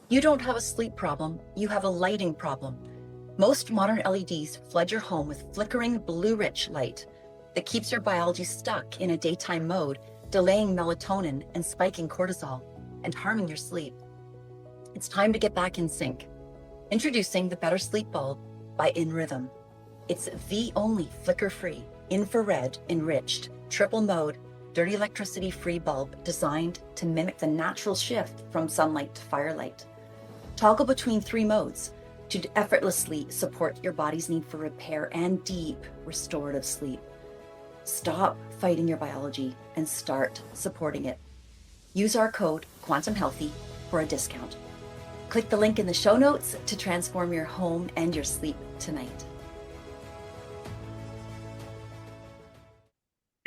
You don't have a sleep problem, you have a lighting problem. Most modern LEDs flood your home with flickering blue-rich light that keeps your biology stuck in a daytime mode, delaying melatonin and spiking cortisol, and harming your sleep. It's time to get back in sync. Introducing the Better Sleep Bulb by In Rhythm. It's the only flicker-free, infrared enriched, triple mode, dirty electricity-free bulb designed to mimic the natural shift from sunlight to firelight. Toggle between 3 modes to effortlessly support your body's need for repair and deep restorative sleep. Stop fighting your biology and start supporting it. Use our code QuantumHealthy for a discount. Click the link in the show notes to transform your home and your sleep tonight.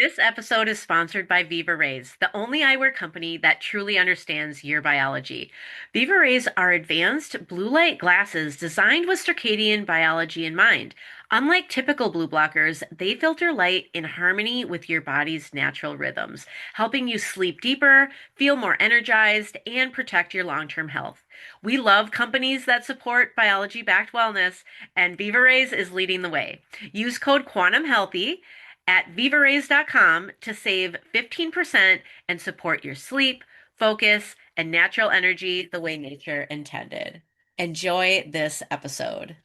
This episode is sponsored by Viva Rays, the only eyewear company that truly understands your biology. Viva Rays are advanced blue light glasses designed with circadian biology in mind. Unlike typical blue blockers, they filter light in harmony with your body's natural rhythms, helping you sleep deeper, feel more energized, and protect your long-term health. We love companies that support biology-backed wellness, and Viva Rays is leading the way. Use code QuantumHealthy at vivarays.com to save 15% and support your sleep, focus, and natural energy the way nature intended. Enjoy this episode.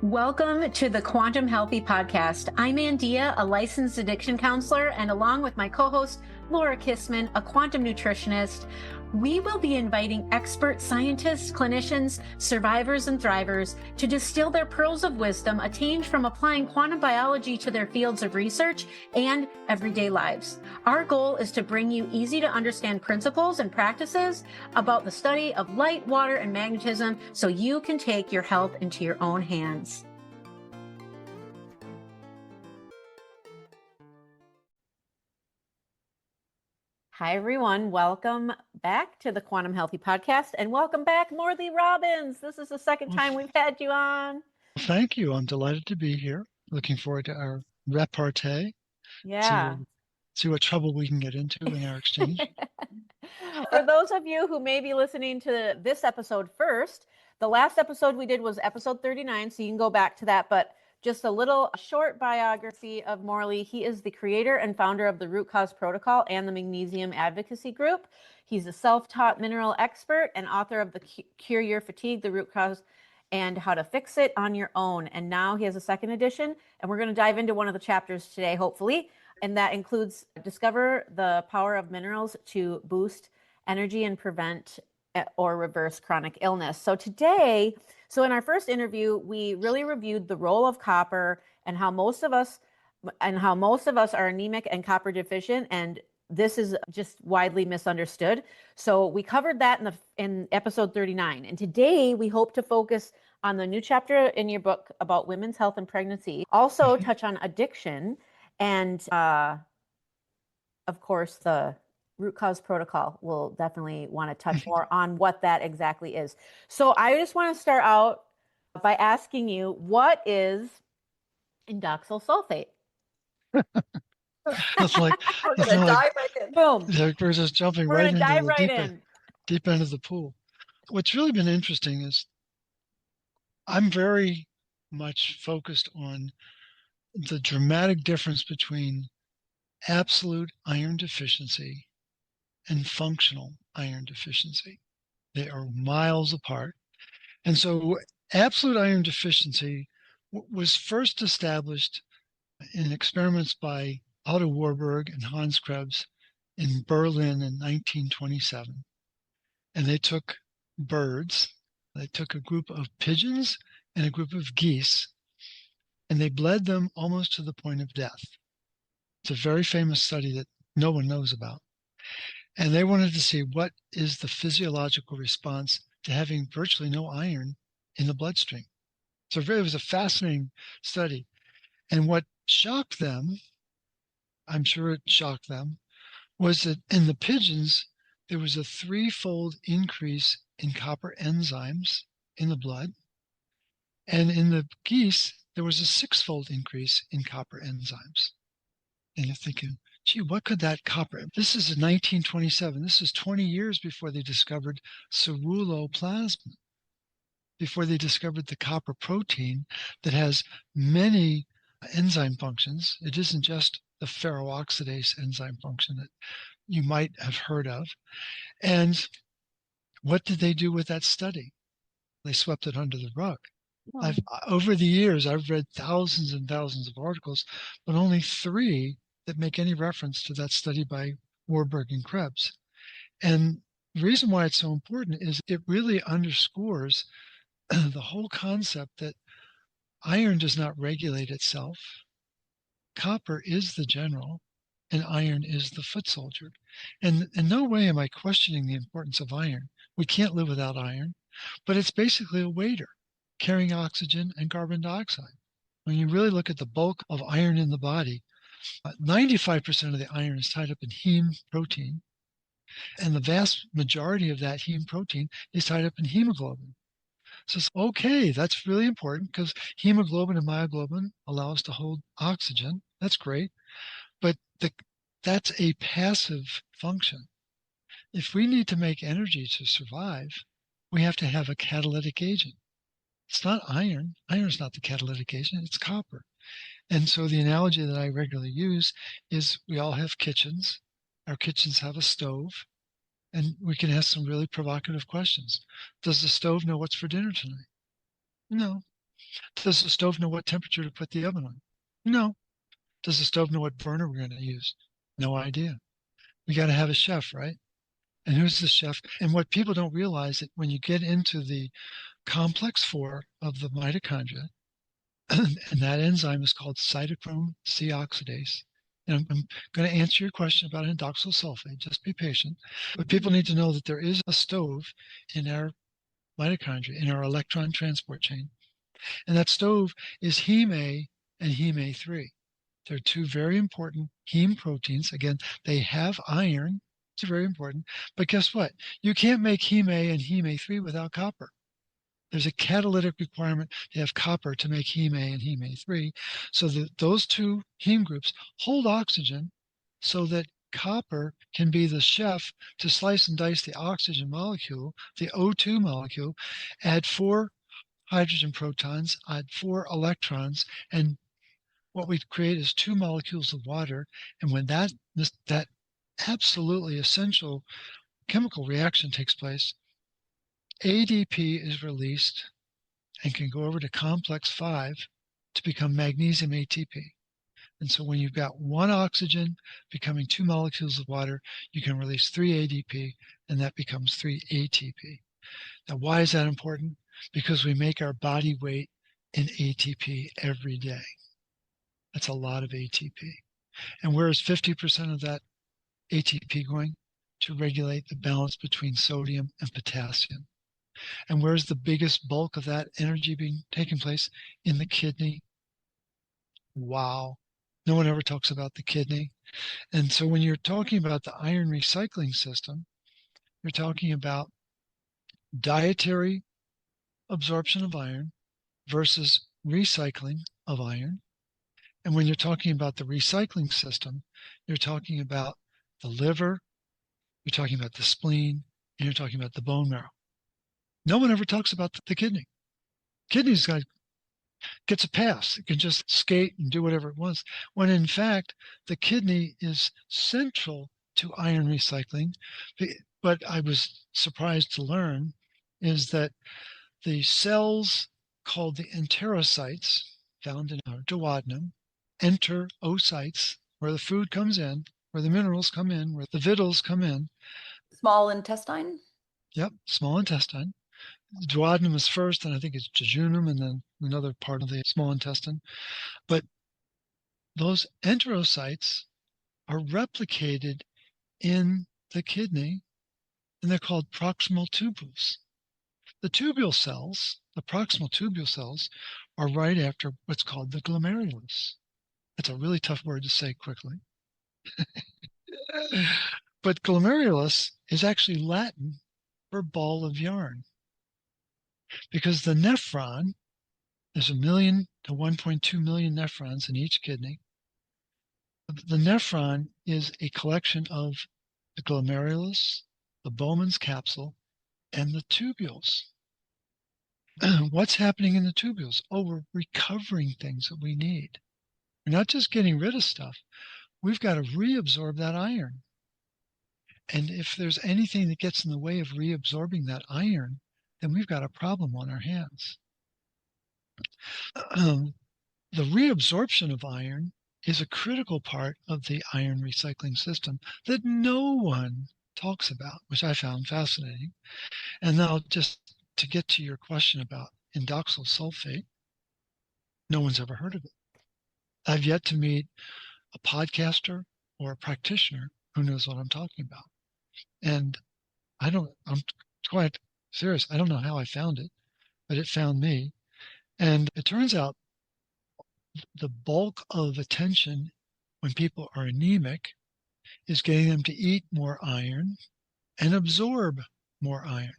Welcome to the Quantum Healthy Podcast. I'm Andia, a licensed addiction counselor, and along with my co-host, Laura Kissman, a quantum nutritionist, we will be inviting expert scientists, clinicians, survivors, and thrivers to distill their pearls of wisdom attained from applying quantum biology to their fields of research and everyday lives. Our goal is to bring you easy to understand principles and practices about the study of light, water, and magnetism so you can take your health into your own hands. Hi, everyone. Welcome back to the Quantum Healthy Podcast, and welcome back, Morley Robbins. This is the second time we've had you on. Thank you. I'm delighted to be here. Looking forward to our repartee. Yeah. See what trouble we can get into in our exchange. For those of you who may be listening to this episode first, the last episode we did was episode 39, so you can go back to that, but just a little short biography of Morley. He is the creator and founder of the Root Cause Protocol and the Magnesium Advocacy Group. He's a self-taught mineral expert and author of the Cure Your Fatigue, the Root Cause, and How to Fix It on Your Own. And now he has a second edition, and we're going to dive into one of the chapters today, hopefully. And that includes discover the power of minerals to boost energy and prevent or reverse chronic illness. So today, in our first interview, we really reviewed the role of copper and how most of us are anemic and copper deficient, and this is just widely misunderstood. So we covered that in episode 39. And today we hope to focus on the new chapter in your book about women's health and pregnancy. Also touch on addiction and of course the Root Cause Protocol. We'll definitely want to touch more on what that exactly is. So I just want to start out by asking you, what is indoxyl sulfate? That's like, We're going to dive right in. Boom. We're just jumping We're right going to into dive the right in. deep end of the pool. What's really been interesting is I'm very much focused on the dramatic difference between absolute iron deficiency and functional iron deficiency. They are miles apart. And so absolute iron deficiency was first established in experiments by Otto Warburg and Hans Krebs in Berlin in 1927. And they took birds, they took a group of pigeons and a group of geese, and they bled them almost to the point of death. It's a very famous study that no one knows about. And they wanted to see what is the physiological response to having virtually no iron in the bloodstream. So it was a fascinating study. And what shocked them, I'm sure it shocked them, was that in the pigeons, there was a 3-fold increase in copper enzymes in the blood. And in the geese, there was a 6-fold increase in copper enzymes. And you're thinking, gee, what could that copper? This is in 1927. This is 20 years before they discovered ceruloplasmin, before they discovered the copper protein that has many enzyme functions. It isn't just the ferroxidase enzyme function that you might have heard of. And what did they do with that study? They swept it under the rug. Well, Over the years, I've read thousands and thousands of articles, but only 3 that make any reference to that study by Warburg and Krebs. And the reason why it's so important is it really underscores the whole concept that iron does not regulate itself. Copper is the general, and iron is the foot soldier. And in no way am I questioning the importance of iron. We can't live without iron, but it's basically a waiter carrying oxygen and carbon dioxide. When you really look at the bulk of iron in the body, 95% of the iron is tied up in heme protein, and the vast majority of that heme protein is tied up in hemoglobin. So it's okay, that's really important because hemoglobin and myoglobin allow us to hold oxygen. That's great. But that's a passive function. If we need to make energy to survive, we have to have a catalytic agent. It's not iron. Iron is not the catalytic agent, it's copper. And so the analogy that I regularly use is we all have kitchens. Our kitchens have a stove, and we can ask some really provocative questions. Does the stove know what's for dinner tonight? No. Does the stove know what temperature to put the oven on? No. Does the stove know what burner we're going to use? No idea. We got to have a chef, right? And who's the chef? And what people don't realize that when you get into the complex 4 of the mitochondria, and that enzyme is called cytochrome C oxidase. And I'm going to answer your question about indoxyl sulfate. Just be patient. But people need to know that there is a stove in our mitochondria, in our electron transport chain. And that stove is heme A and heme A3. They're 2 very important heme proteins. Again, they have iron. It's very important. But guess what? You can't make heme A and heme A3 without copper. There's a catalytic requirement to have copper to make heme A and heme A3. So that those 2 heme groups hold oxygen so that copper can be the chef to slice and dice the oxygen molecule, the O2 molecule, add 4 hydrogen protons, add 4 electrons, and what we create is 2 molecules of water. And when that absolutely essential chemical reaction takes place, ADP is released and can go over to complex 5 to become magnesium ATP. And so when you've got 1 oxygen becoming 2 molecules of water, you can release 3 ADP, and that becomes 3 ATP. Now, why is that important? Because we make our body weight in ATP every day. That's a lot of ATP. And where is 50% of that ATP going? To regulate the balance between sodium and potassium. And where's the biggest bulk of that energy being taking place? In the kidney. Wow. No one ever talks about the kidney. And so when you're talking about the iron recycling system, you're talking about dietary absorption of iron versus recycling of iron. And when you're talking about the recycling system, you're talking about the liver, you're talking about the spleen, and you're talking about the bone marrow. No one ever talks about the kidney. Kidney's gets a pass. It can just skate and do whatever it wants. When in fact, the kidney is central to iron recycling. But I was surprised to learn is that the cells called the enterocytes found in our duodenum, enterocytes, where the food comes in, where the minerals come in, where the vittles come in. Small intestine? Yep, small intestine. The duodenum is first, and I think it's jejunum, and then another part of the small intestine. But those enterocytes are replicated in the kidney, and they're called proximal tubules. The tubule cells, the proximal tubule cells, are right after what's called the glomerulus. That's a really tough word to say quickly. But glomerulus is actually Latin for ball of yarn. Because the nephron, there's 1 million to 1.2 million nephrons in each kidney. The nephron is a collection of the glomerulus, the Bowman's capsule, and the tubules. What's happening in the tubules? Oh, we're recovering things that we need. We're not just getting rid of stuff. We've got to reabsorb that iron. And if there's anything that gets in the way of reabsorbing that iron, then we've got a problem on our hands. The reabsorption of iron is a critical part of the iron recycling system that no one talks about, which I found fascinating. And now, just to get to your question about indoxyl sulfate, no one's ever heard of it. I've yet to meet a podcaster or a practitioner who knows what I'm talking about. And I'm quite serious. I don't know how I found it, but it found me. And it turns out the bulk of attention when people are anemic is getting them to eat more iron and absorb more iron.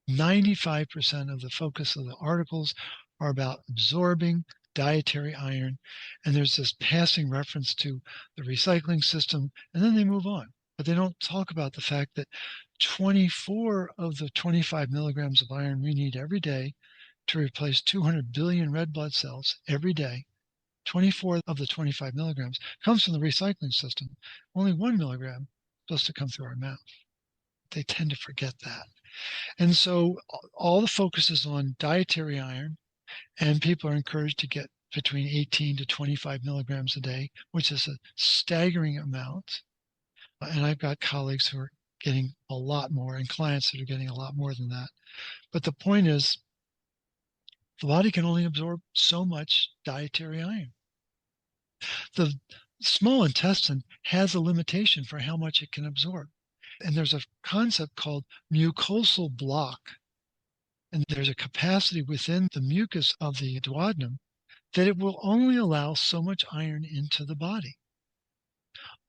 95% of the focus of the articles are about absorbing dietary iron, and there's this passing reference to the recycling system, and then they move on. But they don't talk about the fact that 24 of the 25 milligrams of iron we need every day to replace 200 billion red blood cells every day, 24 of the 25 milligrams comes from the recycling system. Only 1 milligram is supposed to come through our mouth. They tend to forget that. And so all the focus is on dietary iron, and people are encouraged to get between 18 to 25 milligrams a day, which is a staggering amount. And I've got colleagues who are getting a lot more and clients that are getting a lot more than that. But the point is, the body can only absorb so much dietary iron. The small intestine has a limitation for how much it can absorb. And there's a concept called mucosal block. And there's a capacity within the mucus of the duodenum that it will only allow so much iron into the body.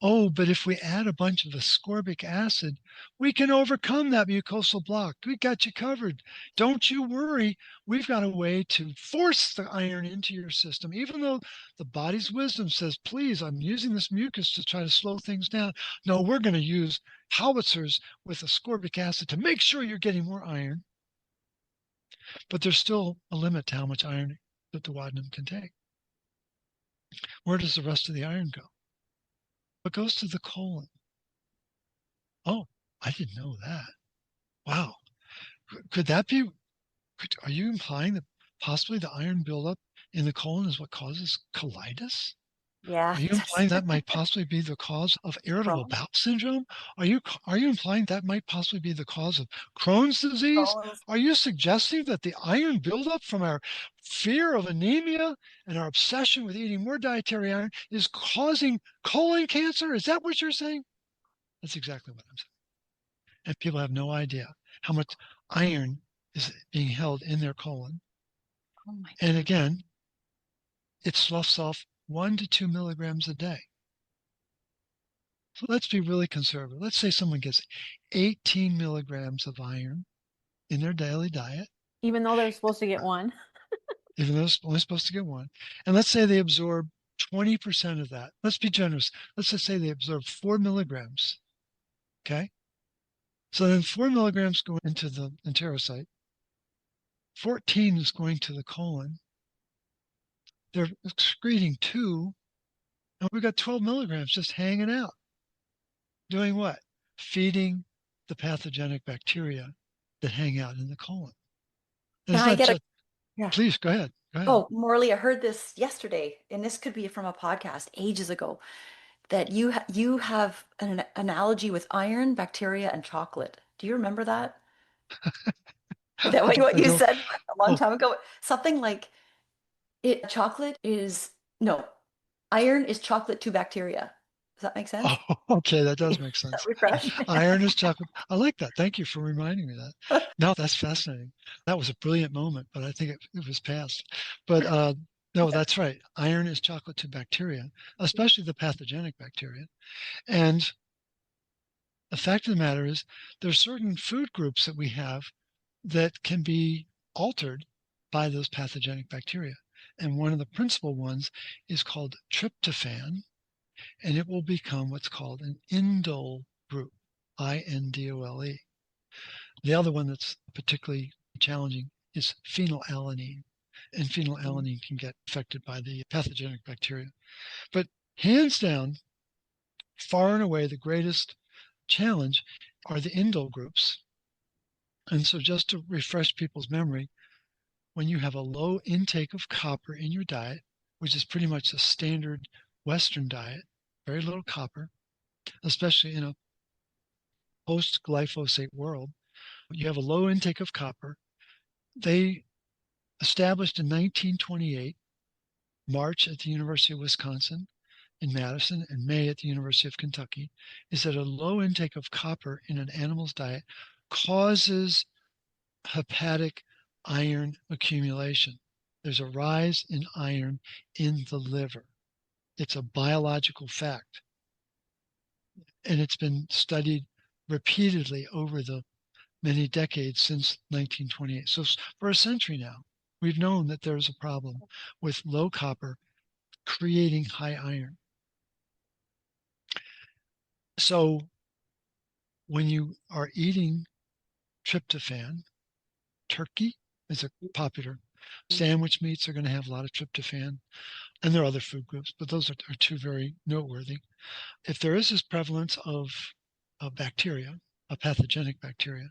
Oh, but if we add a bunch of ascorbic acid, we can overcome that mucosal block. We got you covered. Don't you worry. We've got a way to force the iron into your system, even though the body's wisdom says, please, I'm using this mucus to try to slow things down. No, we're going to use howitzers with ascorbic acid to make sure you're getting more iron. But there's still a limit to how much iron the duodenum can take. Where does the rest of the iron go? It goes to the colon. Oh, I didn't know that. Wow. Could that be, are you implying that possibly the iron buildup in the colon is what causes colitis? Yeah. Are you implying that might possibly be the cause of irritable bowel syndrome? Are you implying that might possibly be the cause of Crohn's disease? Are you suggesting that the iron buildup from our fear of anemia and our obsession with eating more dietary iron is causing colon cancer? Is that what you're saying? That's exactly what I'm saying. And people have no idea how much iron is being held in their colon. Oh my and again, it sloughs off 1 to 2 milligrams a day. So let's be really conservative. Let's say someone gets 18 milligrams of iron in their daily diet. Even though they're supposed to get one. Even though they're only supposed to get one. And let's say they absorb 20% of that. Let's be generous. Let's just say they absorb 4 milligrams. Okay? So then 4 milligrams go into the enterocyte. 14 is going to the colon. They're excreting 2. And we've got 12 milligrams just hanging out. Doing what? Feeding the pathogenic bacteria that hang out in the colon. And Can I get yeah. Please, go ahead. Oh, Morley, I heard this yesterday, and this could be from a podcast ages ago, that you have an analogy with iron, bacteria, and chocolate. Do you remember that? Is that what you said a long time ago? Something like chocolate is, no, iron is chocolate to bacteria. Does that make sense? Oh, okay, that does make sense. Refresh. Iron is chocolate. I like that. Thank you for reminding me that. No, that's fascinating. That was a brilliant moment, but I think it was past. But no, that's right. Iron is chocolate to bacteria, especially the pathogenic bacteria. And the fact of the matter is, there's certain food groups that we have that can be altered by those pathogenic bacteria. And one of the principal ones is called tryptophan. and it will become what's called an indole group, Indole. The other one that's particularly challenging is phenylalanine, and phenylalanine can get affected by the pathogenic bacteria. But hands down, far and away, the greatest challenge are the indole groups. And so just to refresh people's memory, when you have a low intake of copper in your diet, which is pretty much a standard Western diet, very little copper, especially in a post-glyphosate world, you have a low intake of copper. They established in 1928, March at the University of Wisconsin in Madison and May at the University of Kentucky, is that a low intake of copper in an animal's diet causes hepatic iron accumulation. There's a rise in iron in the liver. It's a biological fact. And it's been studied repeatedly over the many decades since 1928. So for a century now, we've known that there's a problem with low copper creating high iron. So when you are eating tryptophan, turkey is a popular. Sandwich meats are going to have a lot of tryptophan, and there are other food groups, but those are two very noteworthy. If there is this prevalence of a bacteria, a pathogenic bacteria,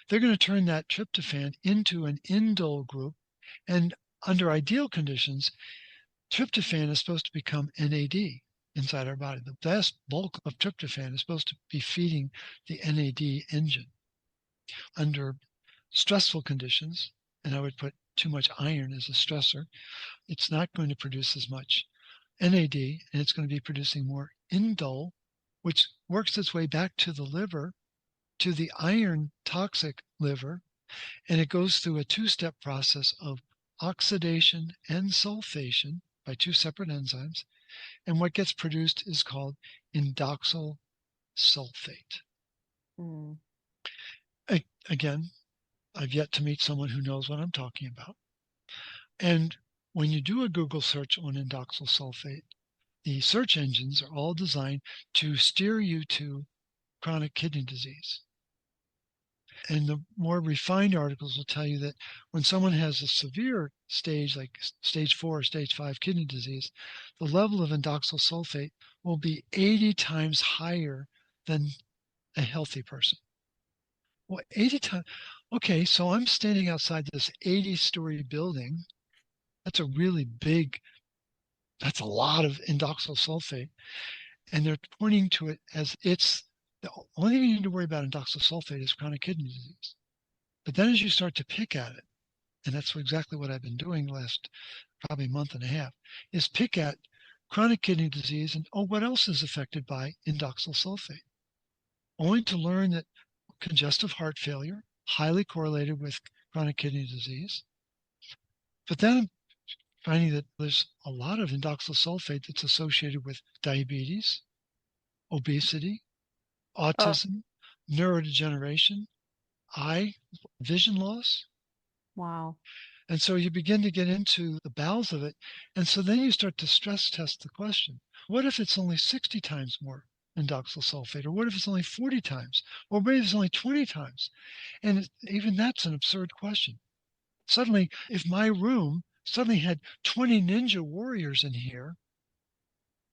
they're going to turn that tryptophan into an indole group, and under ideal conditions, tryptophan is supposed to become NAD inside our body. The vast bulk of tryptophan is supposed to be feeding the NAD engine. Under stressful conditions, and I would put too much iron as a stressor, it's not going to produce as much NAD, and it's going to be producing more indole, which works its way back to the liver, to the iron toxic liver, and it goes through a two-step process of oxidation and sulfation by two separate enzymes, and what gets produced is called indoxyl sulfate. Mm. Again, I've yet to meet someone who knows what I'm talking about. And when you do a Google search on indoxyl sulfate, the search engines are all designed to steer you to chronic kidney disease. And the more refined articles will tell you that when someone has a severe stage, like stage 4 or stage 5 kidney disease, the level of indoxyl sulfate will be 80 times higher than a healthy person. Well, 80 times. Okay, so I'm standing outside this 80-story building. That's a really big, that's a lot of indoxyl sulfate. And they're pointing to it as it's the only thing you need to worry about indoxyl sulfate is chronic kidney disease. But then as you start to pick at it, and that's exactly what I've been doing the last probably month and a half, is pick at chronic kidney disease and, what else is affected by indoxyl sulfate? Only to learn that congestive heart failure, highly correlated with chronic kidney disease. But then finding that there's a lot of indoxyl sulfate that's associated with diabetes, obesity, autism, neurodegeneration, vision loss. Wow. And so you begin to get into the bowels of it. And so then you start to stress test the question, what if it's only 60 times more indoxyl sulfate? Or what if it's only 40 times? Or maybe it's only 20 times? And even that's an absurd question. Suddenly, if my room suddenly had 20 ninja warriors in here,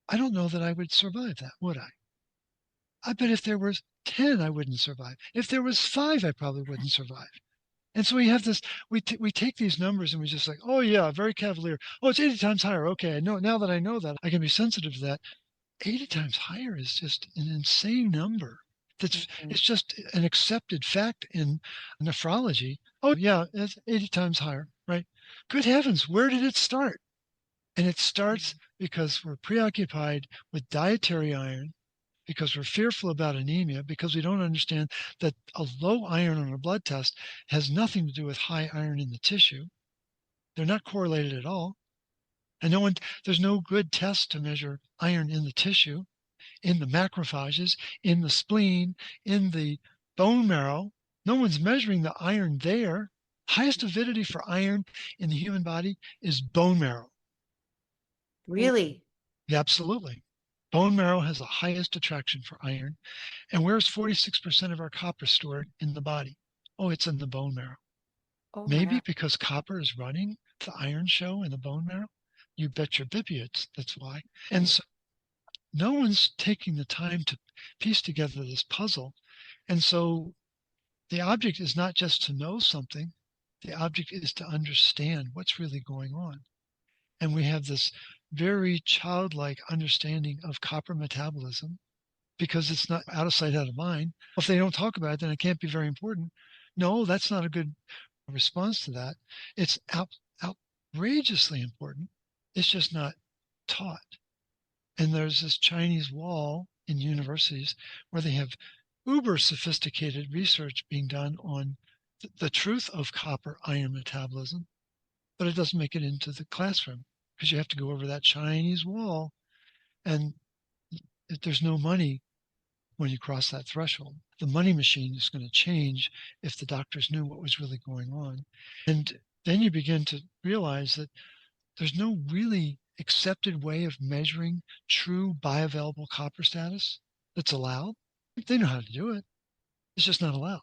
I don't know that I would survive that, would I? I bet if there was 10, I wouldn't survive. If there was 5, I probably wouldn't survive. And so we have this, we take these numbers and we just like, oh yeah, very cavalier. Oh, it's 80 times higher. Okay, I know, now that I know that, I can be sensitive to that. 80 times higher is just an insane number. It's just an accepted fact in nephrology. Oh yeah, it's 80 times higher, right? Good heavens, where did it start? And it starts because we're preoccupied with dietary iron, because we're fearful about anemia, because we don't understand that a low iron on a blood test has nothing to do with high iron in the tissue. They're not correlated at all. And there's no good test to measure iron in the tissue, in the macrophages, in the spleen, in the bone marrow. No one's measuring the iron there. Highest avidity for iron in the human body is bone marrow. Really? Yeah, absolutely. Bone marrow has the highest attraction for iron. And where's 46% of our copper stored in the body? Oh, it's in the bone marrow. Oh my Maybe God. because copper is running the iron show in the bone marrow. You bet your bippy that's why. And so no one's taking the time to piece together this puzzle. And so the object is not just to know something, the object is to understand what's really going on. And we have this very childlike understanding of copper metabolism because it's not out of sight, out of mind. If they don't talk about it, then it can't be very important. No, that's not a good response to that. It's outrageously important. It's just not taught. And there's this Chinese wall in universities where they have uber sophisticated research being done on the truth of copper iron metabolism, but it doesn't make it into the classroom because you have to go over that Chinese wall, and there's no money when you cross that threshold. The money machine is going to change if the doctors knew what was really going on. And then you begin to realize that there's no really accepted way of measuring true bioavailable copper status that's allowed. They know how to do it. It's just not allowed.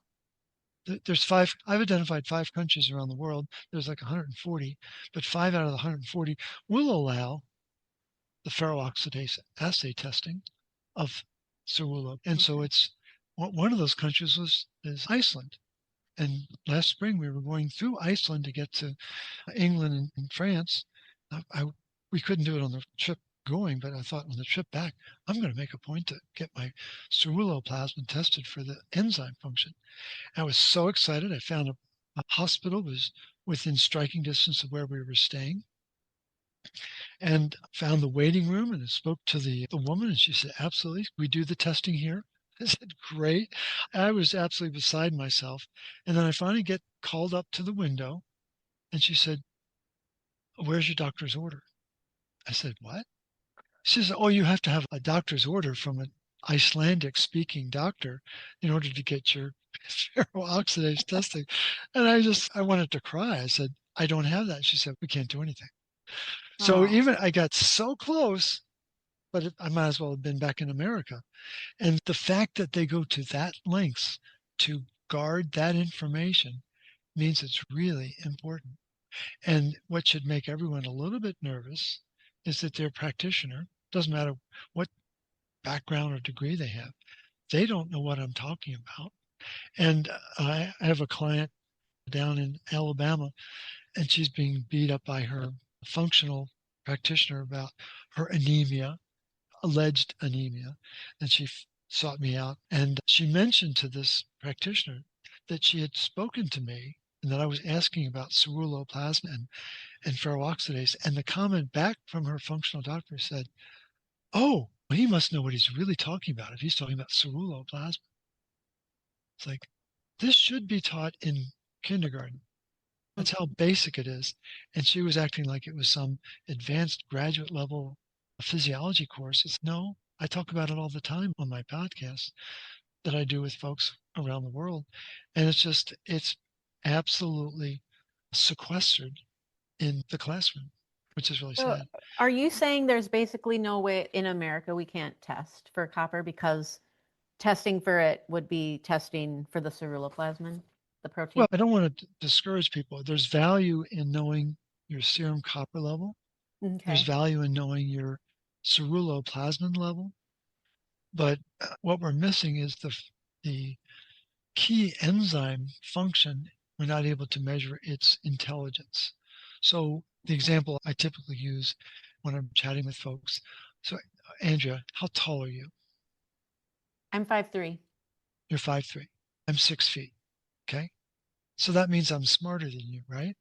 There's five, I've identified 5 countries around the world. There's like 140, but 5 out of the 140 will allow the ferroxidase assay testing of ceruloplasmin. And so it's one of those countries is Iceland. And last spring we were going through Iceland to get to England and France. We couldn't do it on the trip going, but I thought on the trip back, I'm going to make a point to get my ceruloplasmin tested for the enzyme function. I was so excited. I found a hospital was within striking distance of where we were staying, and found the waiting room and I spoke to the woman, and she said, absolutely, we do the testing here. I said, great. I was absolutely beside myself. And then I finally get called up to the window, and she said, where's your doctor's order? I said, what? She says, oh, you have to have a doctor's order from an Icelandic speaking doctor in order to get your ferroxidase testing. And I wanted to cry. I said, I don't have that. She said, we can't do anything. So Oh. even I got so close, but I might as well have been back in America. And the fact that they go to that lengths to guard that information means it's really important. And what should make everyone a little bit nervous is that their practitioner, doesn't matter what background or degree they have, they don't know what I'm talking about. And I have a client down in Alabama, and she's being beat up by her functional practitioner about her anemia, alleged anemia. And she sought me out, and she mentioned to this practitioner that she had spoken to me and that I was asking about ceruloplasmin and ferroxidase. And the comment back from her functional doctor said, oh, he must know what he's really talking about if he's talking about ceruloplasmin. It's like, this should be taught in kindergarten. That's how basic it is. And she was acting like it was some advanced graduate level physiology course. It's no, I talk about it all the time on my podcast that I do with folks around the world. And it's absolutely sequestered in the classroom, which is really So sad. are you saying there's basically no way in America we can't test for copper because testing for it would be testing for the ceruloplasmin, the protein? Well, I don't want to discourage people. There's value in knowing your serum copper level. There's Okay. value in knowing your ceruloplasmin level. But what we're missing is the key enzyme function. We're not able to measure its intelligence. So the example I typically use when I'm chatting with folks. So Andrea, how tall are you? I'm 5'3". You're 5'3". I'm 6 feet. Okay. So that means I'm smarter than you, right?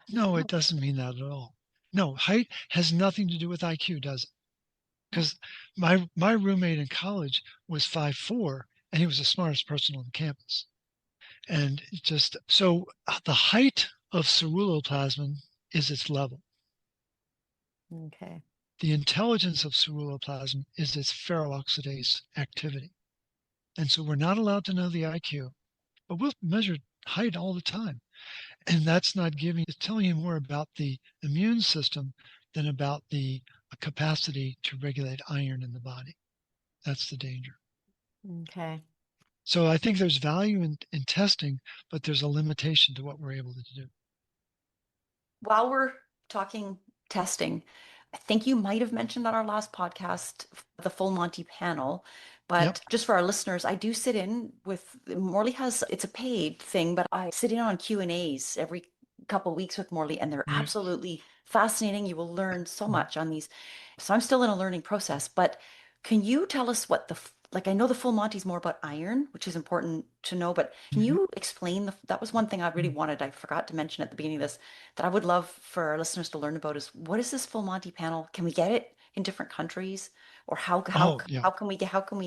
No, it doesn't mean that at all. No, height has nothing to do with IQ, does it? Because my roommate in college was 5'4", and he was the smartest person on the campus. And just so the height of ceruloplasmin is its level. Okay. The intelligence of ceruloplasmin is its ferroxidase activity. And so we're not allowed to know the IQ, but we'll measure height all the time. And that's not it's telling you more about the immune system than about the capacity to regulate iron in the body. That's the danger. Okay. So I think there's value in testing, but there's a limitation to what we're able to do. While we're talking testing, I think you might have mentioned on our last podcast the full Monty panel, Yep. but just for our listeners, I do sit in with Morley has it's a paid thing, but I sit in on Q&As every couple weeks with Morley, and they're Right. absolutely fascinating. You will learn so Mhm. much on these. So I'm still in a learning process, but can you tell us what like I know the full Monty's more about iron, which is important to know, but can Mhm. you explain that was one thing I really wanted, I forgot to mention at the beginning of this, that I would love for our listeners to learn about is what is this full Monty panel? Can we get it in different countries? Or Oh, yeah. how can we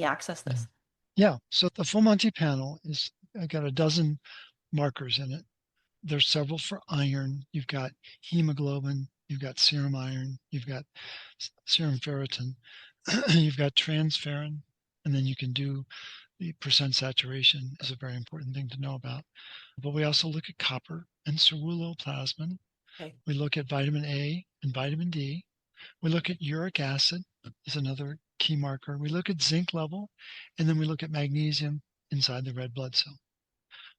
access Yeah. this? Yeah. So the full Monty panel is got a dozen markers in it. There's several for iron. You've got hemoglobin, you've got serum iron, you've got serum ferritin, you've got transferrin, and then you can do the percent saturation is a very important thing to know about. But we also look at copper and ceruloplasmin. Okay. We look at vitamin A and vitamin D. We look at uric acid is another key marker. We look at zinc level, and then we look at magnesium inside the red blood cell.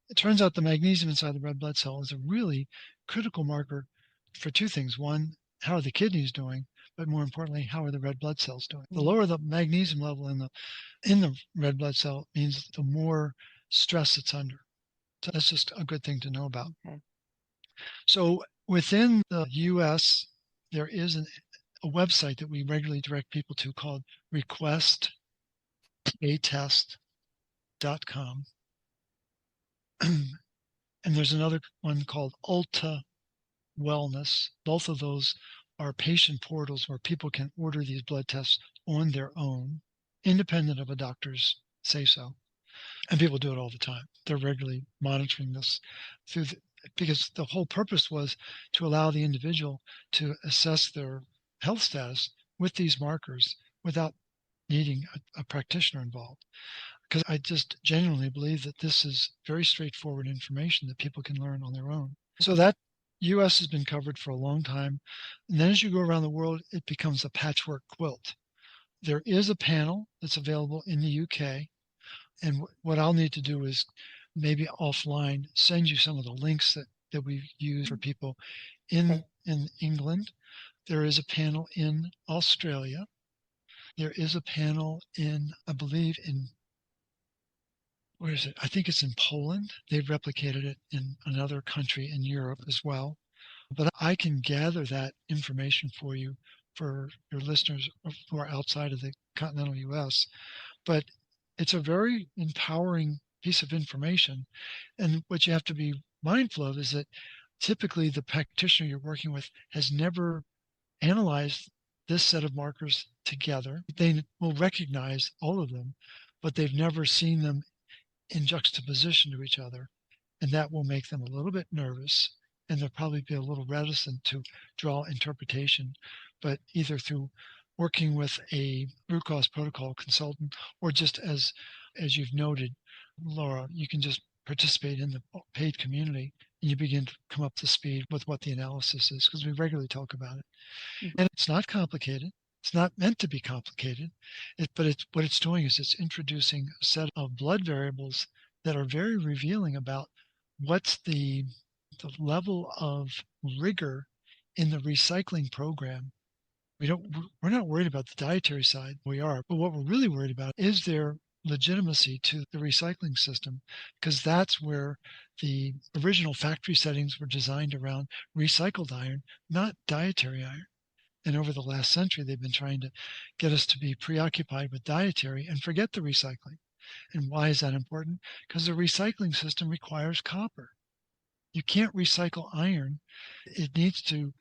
It turns out the magnesium inside the red blood cell is a really critical marker for two things. One, how are the kidneys doing? But more importantly, how are the red blood cells doing? The Mm. lower the magnesium level in the red blood cell means the more stress it's under. So that's just a good thing to know about. Okay. So within the US, there is a website that we regularly direct people to called requestatest.com. And there's another one called Ulta Wellness. Both of those are patient portals where people can order these blood tests on their own, independent of a doctor's say so. And people do it all the time. They're regularly monitoring this because the whole purpose was to allow the individual to assess their health status with these markers without needing a practitioner involved. Because I just genuinely believe that this is very straightforward information that people can learn on their own. So that US has been covered for a long time. And then as you go around the world, it becomes a patchwork quilt. There is a panel that's available in the UK. And what I'll need to do is maybe offline send you some of the links that we've used for people Okay. in England. There is a panel in Australia. There is a panel I believe where is it? I think it's in Poland. They've replicated it in another country in Europe as well. But I can gather that information for you for your listeners who are outside of the continental US. But it's a very empowering piece of information. And what you have to be mindful of is that typically the practitioner you're working with has never analyzed this set of markers together. They will recognize all of them, but they've never seen them in juxtaposition to each other. And that will make them a little bit nervous. And they'll probably be a little reticent to draw interpretation, but either through working with a root cause protocol consultant or just as you've noted, Laura, you can just participate in the paid community and you begin to come up to speed with what the analysis is because we regularly talk about it. And it's not complicated. It's not meant to be complicated, but what it's doing is it's introducing a set of blood variables that are very revealing about what's the level of rigor in the recycling program. We're not worried about the dietary side. We are, but what we're really worried about is their legitimacy to the recycling system, because that's where the original factory settings were designed around recycled iron, not dietary iron. And over the last century, they've been trying to get us to be preoccupied with dietary and forget the recycling. And why is that important? Because the recycling system requires copper. You can't recycle iron. It needs to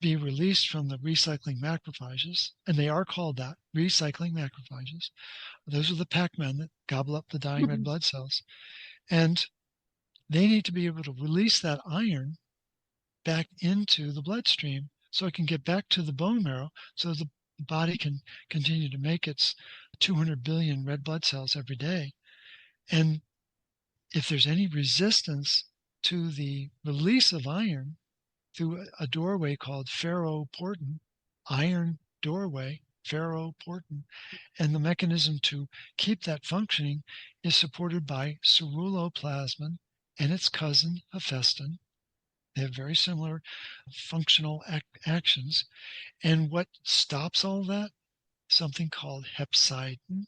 be released from the recycling macrophages, and they are called that, recycling macrophages. Those are the Pac-Men that gobble up the dying red blood cells. And they need to be able to release that iron back into the bloodstream so it can get back to the bone marrow so the body can continue to make its 200 billion red blood cells every day. And if there's any resistance to the release of iron through a doorway called ferroportin, iron doorway, ferroportin, and the mechanism to keep that functioning is supported by ceruloplasmin and its cousin hephaestin. They have very similar functional actions. And what stops all that? Something called hepcidin.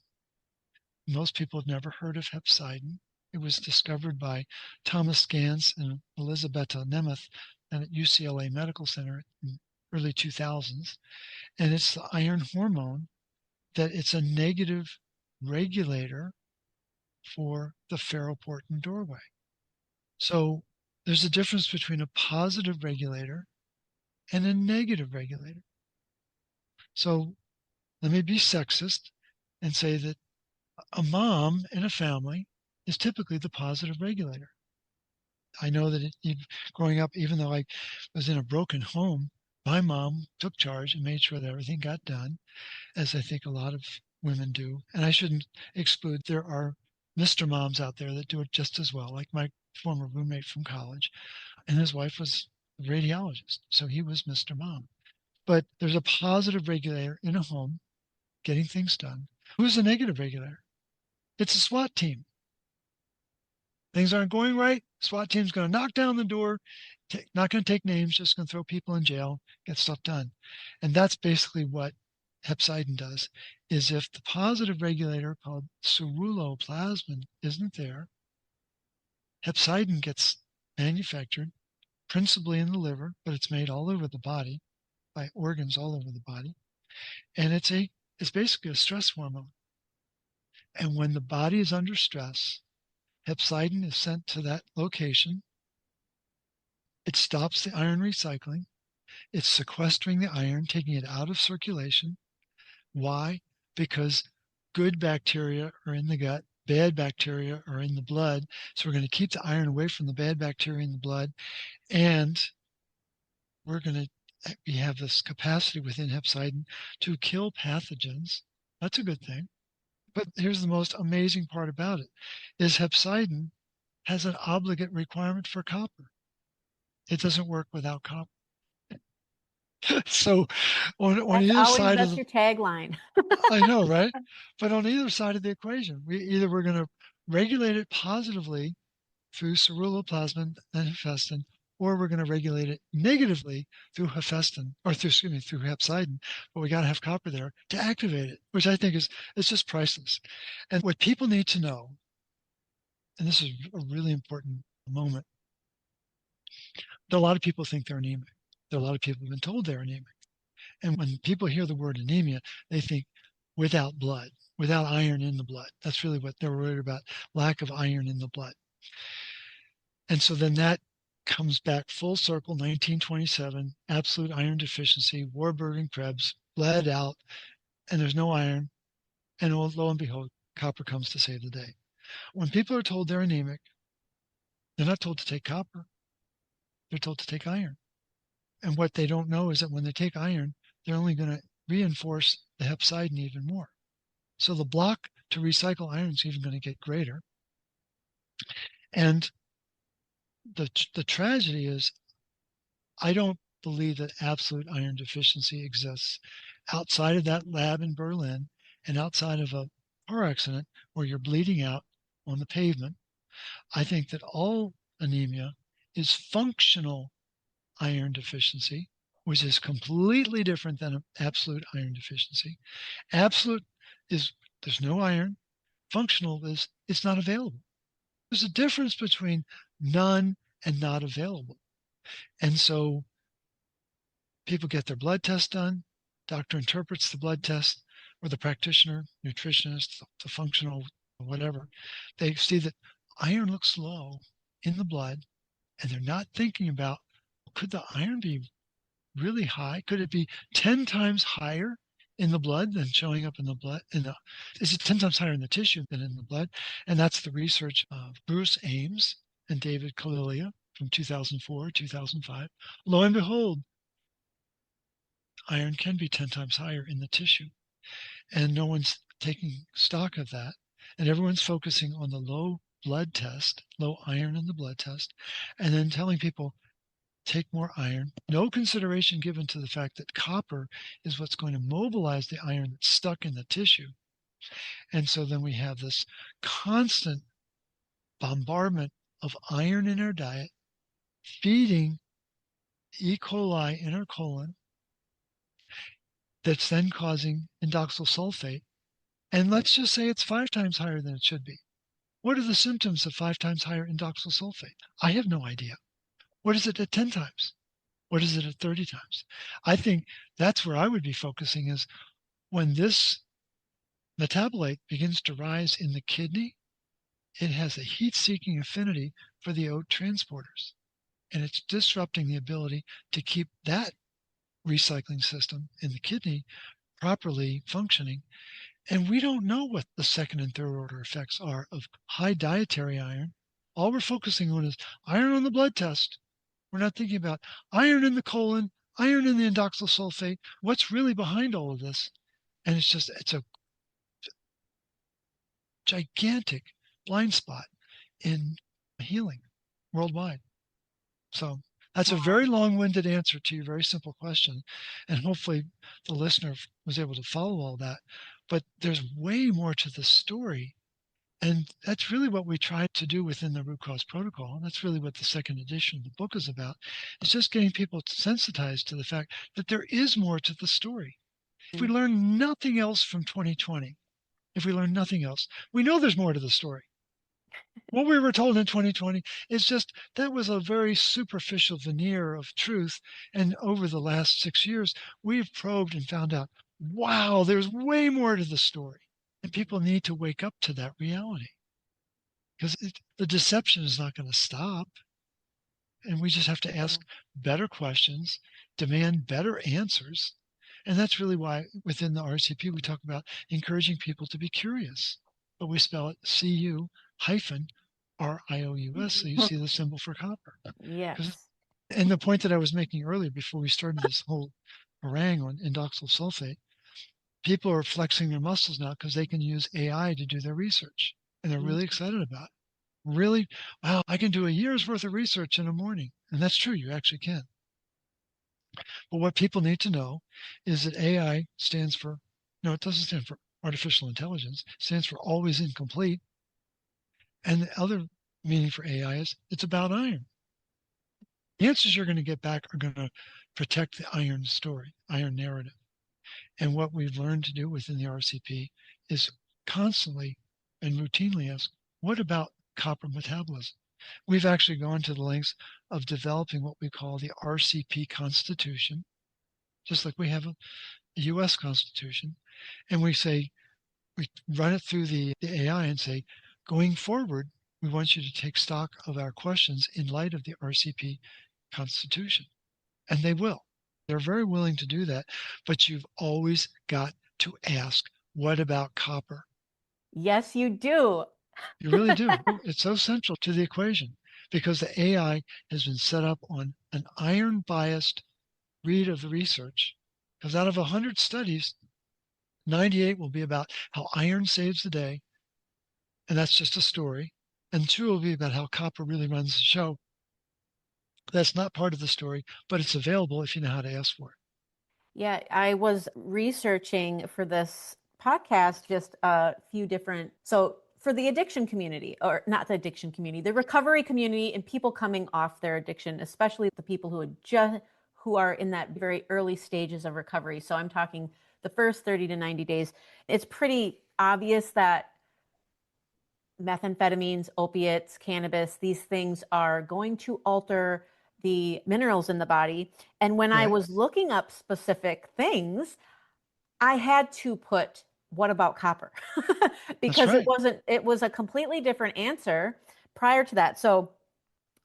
Most people have never heard of hepcidin. It was discovered by Thomas Gans and Elisabetta Nemeth at UCLA Medical Center in early 2000s. And it's the iron hormone that it's a negative regulator for the ferroportin doorway. So there's a difference between a positive regulator and a negative regulator. So let me be sexist and say that a mom in a family is typically the positive regulator. I know that growing up, even though I was in a broken home, my mom took charge and made sure that everything got done, as I think a lot of women do. And I shouldn't exclude, there are Mr. Moms out there that do it just as well, like my former roommate from college, and his wife was a radiologist, so he was Mr. Mom. But there's a positive regulator in a home getting things done. Who's the negative regulator? It's a SWAT team. Things aren't going right. SWAT team's going to knock down the door, not going to take names, just going to throw people in jail, get stuff done. And that's basically what hepcidin does, is if the positive regulator called ceruloplasmin isn't there, hepcidin gets manufactured principally in the liver, but it's made all over the body by organs all over the body. And it's basically a stress hormone. And when the body is under stress, hepcidin is sent to that location. It stops the iron recycling. It's sequestering the iron, taking it out of circulation. Why? Because good bacteria are in the gut, bad bacteria are in the blood. So we're going to keep the iron away from the bad bacteria in the blood. And we're going to have this capacity within hepcidin to kill pathogens. That's a good thing. But here's the most amazing part about it, is hepcidin has an obligate requirement for copper. It doesn't work without copper. So on either side of that's your tagline. I know, right? But on either side of the equation, we're going to regulate it positively through ceruloplasmin and hephaestin, or we're going to regulate it negatively through hephaestin, or through hepcidin. But we got to have copper there to activate it, which I think is just priceless. And what people need to know, and this is a really important moment, that a lot of people think they're anemic. There are a lot of people who've been told they're anemic. And when people hear the word anemia, they think without blood, without iron in the blood. That's really what they're worried about, lack of iron in the blood. And so then that comes back full circle, 1927, absolute iron deficiency, Warburg and Krebs, bled out, and there's no iron. And lo and behold, copper comes to save the day. When people are told they're anemic, they're not told to take copper. They're told to take iron. And what they don't know is that when they take iron, they're only going to reinforce the hepcidin even more. So the block to recycle iron is even going to get greater. And the tragedy is, I don't believe that absolute iron deficiency exists outside of that lab in Berlin and outside of a car accident where you're bleeding out on the pavement. I think that all anemia is functional iron deficiency, which is completely different than an absolute iron deficiency. Absolute is there's no iron. Functional is it's not available. There's a difference between none and not available. And so people get their blood test done. Doctor interprets the blood test, or the practitioner, nutritionist, the functional, whatever. They see that iron looks low in the blood, and they're not thinking about, could the iron be really high? Could it be 10 times higher in the blood than showing up in the blood? Is it 10 times higher in the tissue than in the blood? And that's the research of Bruce Ames and David Kalilia from 2004, 2005. Lo and behold, iron can be 10 times higher in the tissue. And no one's taking stock of that. And everyone's focusing on the low blood test, low iron in the blood test, and then telling people, take more iron, no consideration given to the fact that copper is what's going to mobilize the iron that's stuck in the tissue. And so then we have this constant bombardment of iron in our diet, feeding E. coli in our colon, that's then causing indoxyl sulfate. And let's just say it's 5 times higher than it should be. What are the symptoms of 5 times higher indoxyl sulfate? I have no idea. What is it at 10 times? What is it at 30 times? I think that's where I would be focusing, is when this metabolite begins to rise in the kidney, it has a heat-seeking affinity for the OAT transporters. And it's disrupting the ability to keep that recycling system in the kidney properly functioning. And we don't know what the second and third order effects are of high dietary iron. All we're focusing on is iron on the blood test. We're not thinking about iron in the colon, iron in the indoxyl sulfate, what's really behind all of this. And it's a gigantic blind spot in healing worldwide. So that's a very long-winded answer to your very simple question. And hopefully the listener was able to follow all that. But there's way more to the story. And that's really what we tried to do within the root cause protocol. And that's really what the second edition of the book is about. It's just getting people sensitized to the fact that there is more to the story. If we learn nothing else from 2020, if we learn nothing else, we know there's more to the story. What we were told in 2020 is just that was a very superficial veneer of truth. And over the last 6 years, we've probed and found out, wow, there's way more to the story. And people need to wake up to that reality, because the deception is not going to stop. And we just have to ask better questions, demand better answers. And that's really why within the RCP, we talk about encouraging people to be curious, but we spell it CU-RIOUS, so you see the symbol for copper. Yes. And the point that I was making earlier before we started this whole harangue on indoxyl sulfate, people are flexing their muscles now because they can use AI to do their research. And they're really excited about it. Really, wow, I can do a year's worth of research in a morning. And that's true, you actually can. But what people need to know is that AI stands for, no, it doesn't stand for artificial intelligence. It stands for always incomplete. And the other meaning for AI is it's about iron. The answers you're going to get back are going to protect the iron story, iron narrative. And what we've learned to do within the RCP is constantly and routinely ask, what about copper metabolism? We've actually gone to the lengths of developing what we call the RCP Constitution, just like we have a US Constitution. And we run it through the AI and say, going forward, we want you to take stock of our questions in light of the RCP Constitution. And they will. They're very willing to do that. But you've always got to ask, what about copper? Yes, you do. You really do. It's so central to the equation because the AI has been set up on an iron-biased read of the research. Because out of 100 studies, 98 will be about how iron saves the day, and that's just a story. And 2 will be about how copper really runs the show. That's not part of the story, but it's available if you know how to ask for it. Yeah, I was researching for this podcast just a few different, so for the addiction community, or not the addiction community, the recovery community, and people coming off their addiction, especially the people who are in that very early stages of recovery. So I'm talking the first 30 to 90 days. It's pretty obvious that methamphetamines, opiates, cannabis, these things are going to alter the minerals in the body. And when I was looking up specific things, I had to put, what about copper? Because it was a completely different answer prior to that. So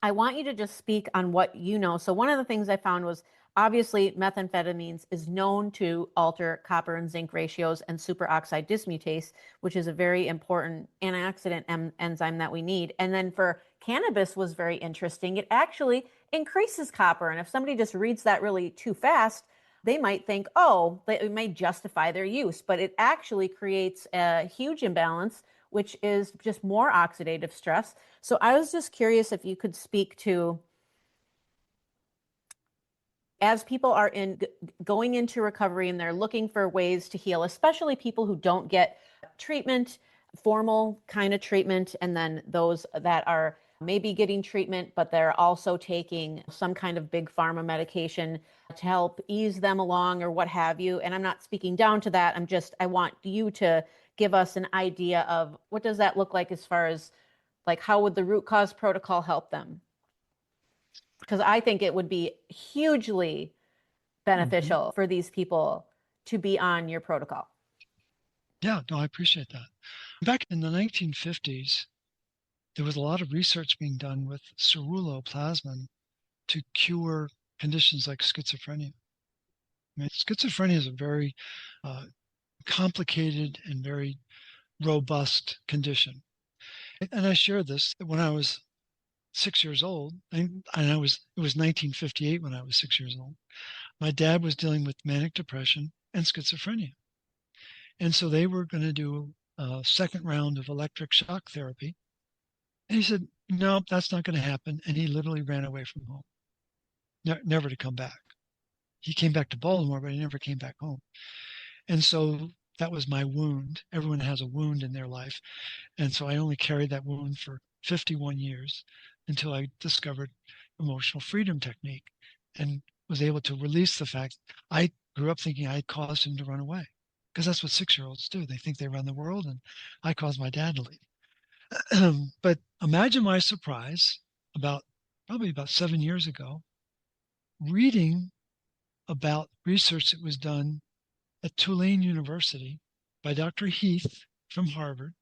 I want you to just speak on what you know. So one of the things I found was obviously methamphetamines is known to alter copper and zinc ratios and superoxide dismutase, which is a very important antioxidant enzyme that we need. And then for cannabis was very interesting. It actually increases copper. And if somebody just reads that really too fast, they might think, oh, it may justify their use, but it actually creates a huge imbalance, which is just more oxidative stress. So I was just curious if you could speak to as people are going into recovery and they're looking for ways to heal, especially people who don't get treatment, formal kind of treatment, and then those that are maybe getting treatment, but they're also taking some kind of big pharma medication to help ease them along or what have you. And I'm not speaking down to that. I want you to give us an idea of what does that look like as far as like how would the root cause protocol help them? Because I think it would be hugely beneficial for these people to be on your protocol. Yeah, no, I appreciate that. Back in the 1950s, there was a lot of research being done with ceruloplasmin to cure conditions like schizophrenia. I mean, schizophrenia is a very complicated and very robust condition. And I shared this when I was 6 years old, and it was 1958 when I was 6 years old. My dad was dealing with manic depression and schizophrenia. And so they were going to do a second round of electric shock therapy. And he said, no, that's not going to happen. And he literally ran away from home, never to come back. He came back to Baltimore, but he never came back home. And so that was my wound. Everyone has a wound in their life. And so I only carried that wound for 51 years until I discovered emotional freedom technique and was able to release the fact I grew up thinking I caused him to run away, because that's what 6-year-olds do. They think they run the world, and I caused my dad to leave. But imagine my surprise probably about 7 years ago, reading about research that was done at Tulane University by Dr. Heath from Harvard.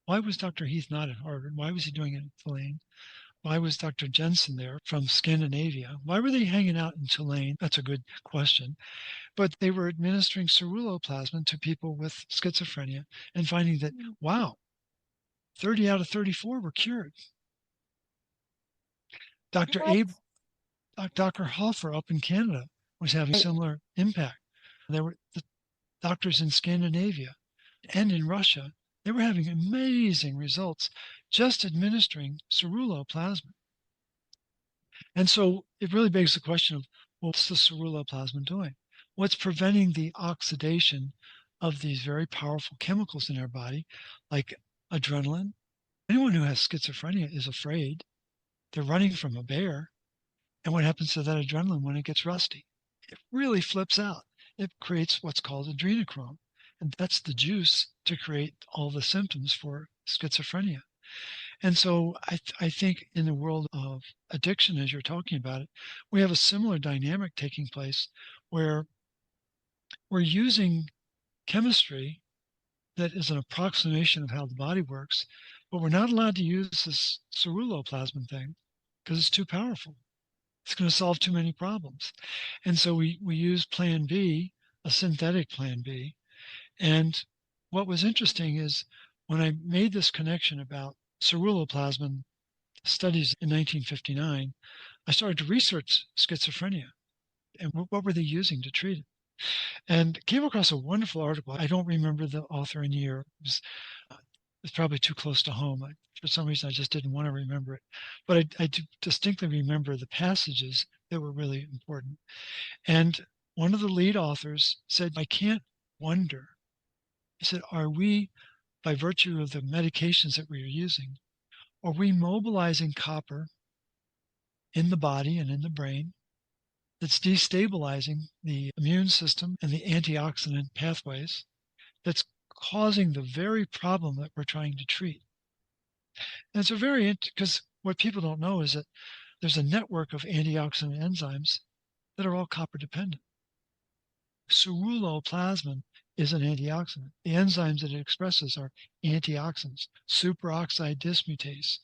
Why was Dr. Heath not at Harvard? Why was he doing it at Tulane? Why was Dr. Jensen there from Scandinavia? Why were they hanging out in Tulane? That's a good question. But they were administering ceruloplasmin to people with schizophrenia and finding that, wow, 30 out of 34 were cured. Dr. Hofer up in Canada was having similar impact. There were the doctors in Scandinavia and in Russia. They were having amazing results just administering ceruloplasmin. And so it really begs the question of, what's the ceruloplasmin doing? What's preventing the oxidation of these very powerful chemicals in our body, like adrenaline? Anyone who has schizophrenia is afraid. They're running from a bear. And what happens to that adrenaline when it gets rusty? It really flips out. It creates what's called adrenochrome. And that's the juice to create all the symptoms for schizophrenia. And so I think in the world of addiction, as you're talking about it, we have a similar dynamic taking place where we're using chemistry that is an approximation of how the body works, but we're not allowed to use this ceruloplasmin thing because it's too powerful. It's going to solve too many problems. And so we use plan B, a synthetic plan B. And what was interesting is when I made this connection about ceruloplasmin studies in 1959, I started to research schizophrenia and what were they using to treat it. And came across a wonderful article. I don't remember the author and year. It's probably too close to home. For some reason, I just didn't want to remember it. But I do distinctly remember the passages that were really important. And one of the lead authors said, I can't wonder. He said, are we, by virtue of the medications that we are using, are we mobilizing copper in the body and in the brain that's destabilizing the immune system and the antioxidant pathways that's causing the very problem that we're trying to treat? And it's because what people don't know is that there's a network of antioxidant enzymes that are all copper dependent. Ceruloplasmin is an antioxidant. The enzymes that it expresses are antioxidants, superoxide dismutase,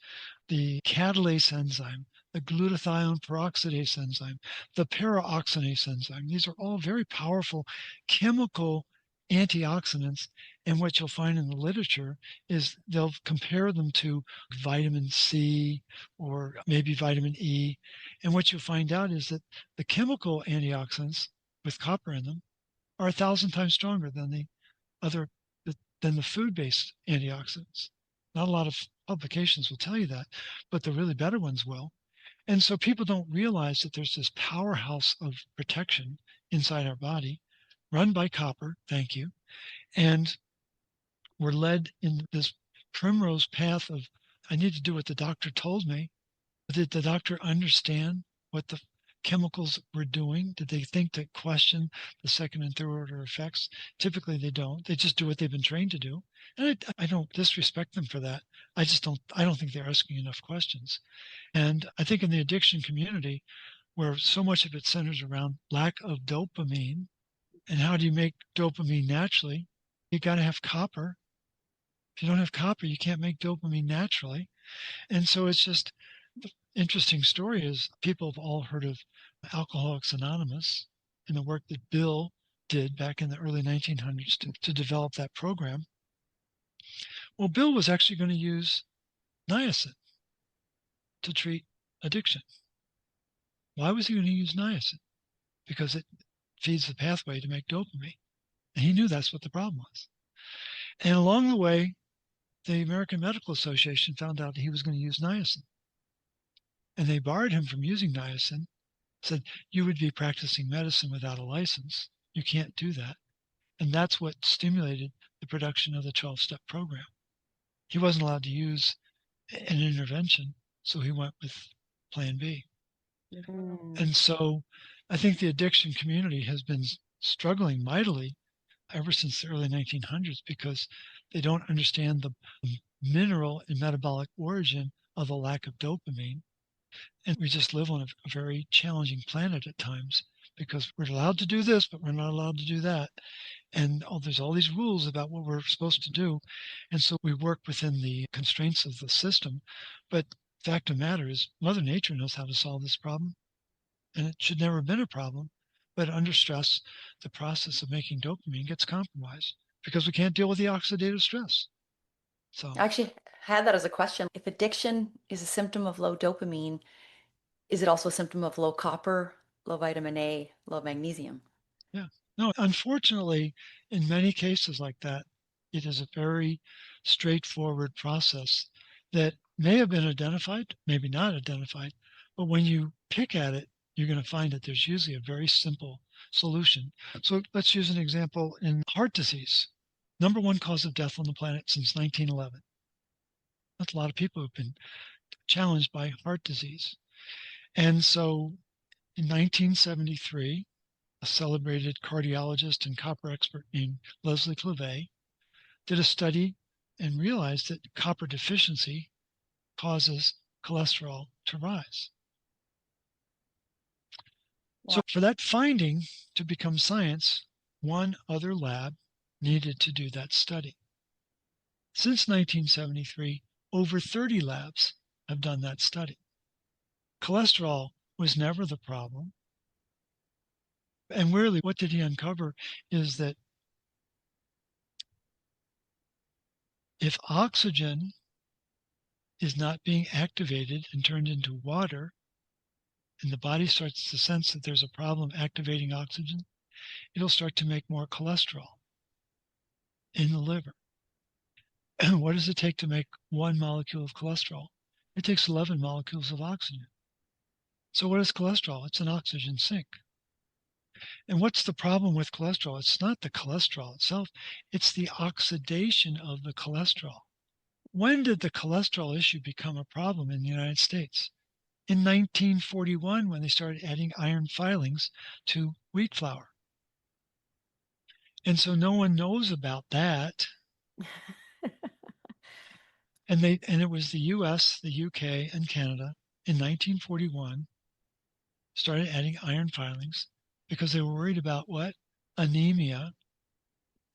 the catalase enzyme, the glutathione peroxidase enzyme, the paraoxidase enzyme. These are all very powerful chemical antioxidants. And what you'll find in the literature is they'll compare them to vitamin C or maybe vitamin E. And what you'll find out is that the chemical antioxidants with copper in them are 1,000 times stronger than the food-based antioxidants. Not a lot of publications will tell you that, but the really better ones will. And so people don't realize that there's this powerhouse of protection inside our body, run by copper, thank you. And we're led in this primrose path of, I need to do what the doctor told me. Did the doctor understand what the chemicals were doing? Did they think to question the second and third order effects? Typically they don't. They just do what they've been trained to do. And I don't disrespect them for that. I don't think they're asking enough questions. And I think in the addiction community, where so much of it centers around lack of dopamine, and how do you make dopamine naturally? You got to have copper. If you don't have copper, you can't make dopamine naturally. And so it's just the interesting story is people have all heard of Alcoholics Anonymous and the work that Bill did back in the early 1900s to develop that program. Well, Bill was actually going to use niacin to treat addiction. Why was he going to use niacin? Because it feeds the pathway to make dopamine. And he knew that's what the problem was. And along the way, the American Medical Association found out he was going to use niacin. And they barred him from using niacin, said, you would be practicing medicine without a license. You can't do that. And that's what stimulated the production of the 12-step program. He wasn't allowed to use an intervention, so he went with Plan B. And so I think the addiction community has been struggling mightily ever since the early 1900s because they don't understand the mineral and metabolic origin of the lack of dopamine. And we just live on a very challenging planet at times because we're allowed to do this, but we're not allowed to do that. And there's all these rules about what we're supposed to do. And so we work within the constraints of the system. But the fact of the matter is Mother Nature knows how to solve this problem. And it should never have been a problem. But under stress, the process of making dopamine gets compromised because we can't deal with the oxidative stress. So I actually had that as a question. If addiction is a symptom of low dopamine, is it also a symptom of low copper, low vitamin A, low magnesium? yeah. No, unfortunately, in many cases like that, it is a very straightforward process that may have been identified, maybe not identified, but when you pick at it, you're going to find that there's usually a very simple solution. So let's use an example in heart disease. Number one cause of death on the planet since 1911. That's a lot of people who've been challenged by heart disease. And so in 1973, a celebrated cardiologist and copper expert named Leslie Clavet did a study and realized that copper deficiency causes cholesterol to rise. Wow. So for that finding to become science, one other lab needed to do that study. Since 1973, over 30 labs have done that study. Cholesterol was never the problem. And really, what did he uncover is that if oxygen is not being activated and turned into water, and the body starts to sense that there's a problem activating oxygen, it'll start to make more cholesterol in the liver. And what does it take to make one molecule of cholesterol? It takes 11 molecules of oxygen. So what is cholesterol? It's an oxygen sink. And what's the problem with cholesterol? It's not the cholesterol itself. It's the oxidation of the cholesterol. When did the cholesterol issue become a problem in the United States? In 1941, when they started adding iron filings to wheat flour. And so no one knows about that. And it was the US, the UK, and Canada in 1941 started adding iron filings because they were worried about what? Anemia.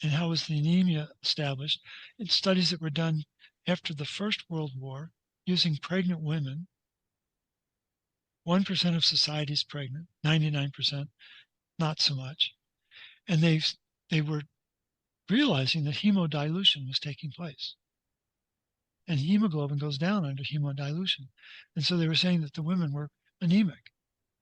And how was the anemia established? In studies that were done after the First World War using pregnant women. 1% of society is pregnant, 99% not so much. And they were realizing that hemodilution was taking place. And hemoglobin goes down under hemodilution. And so they were saying that the women were anemic.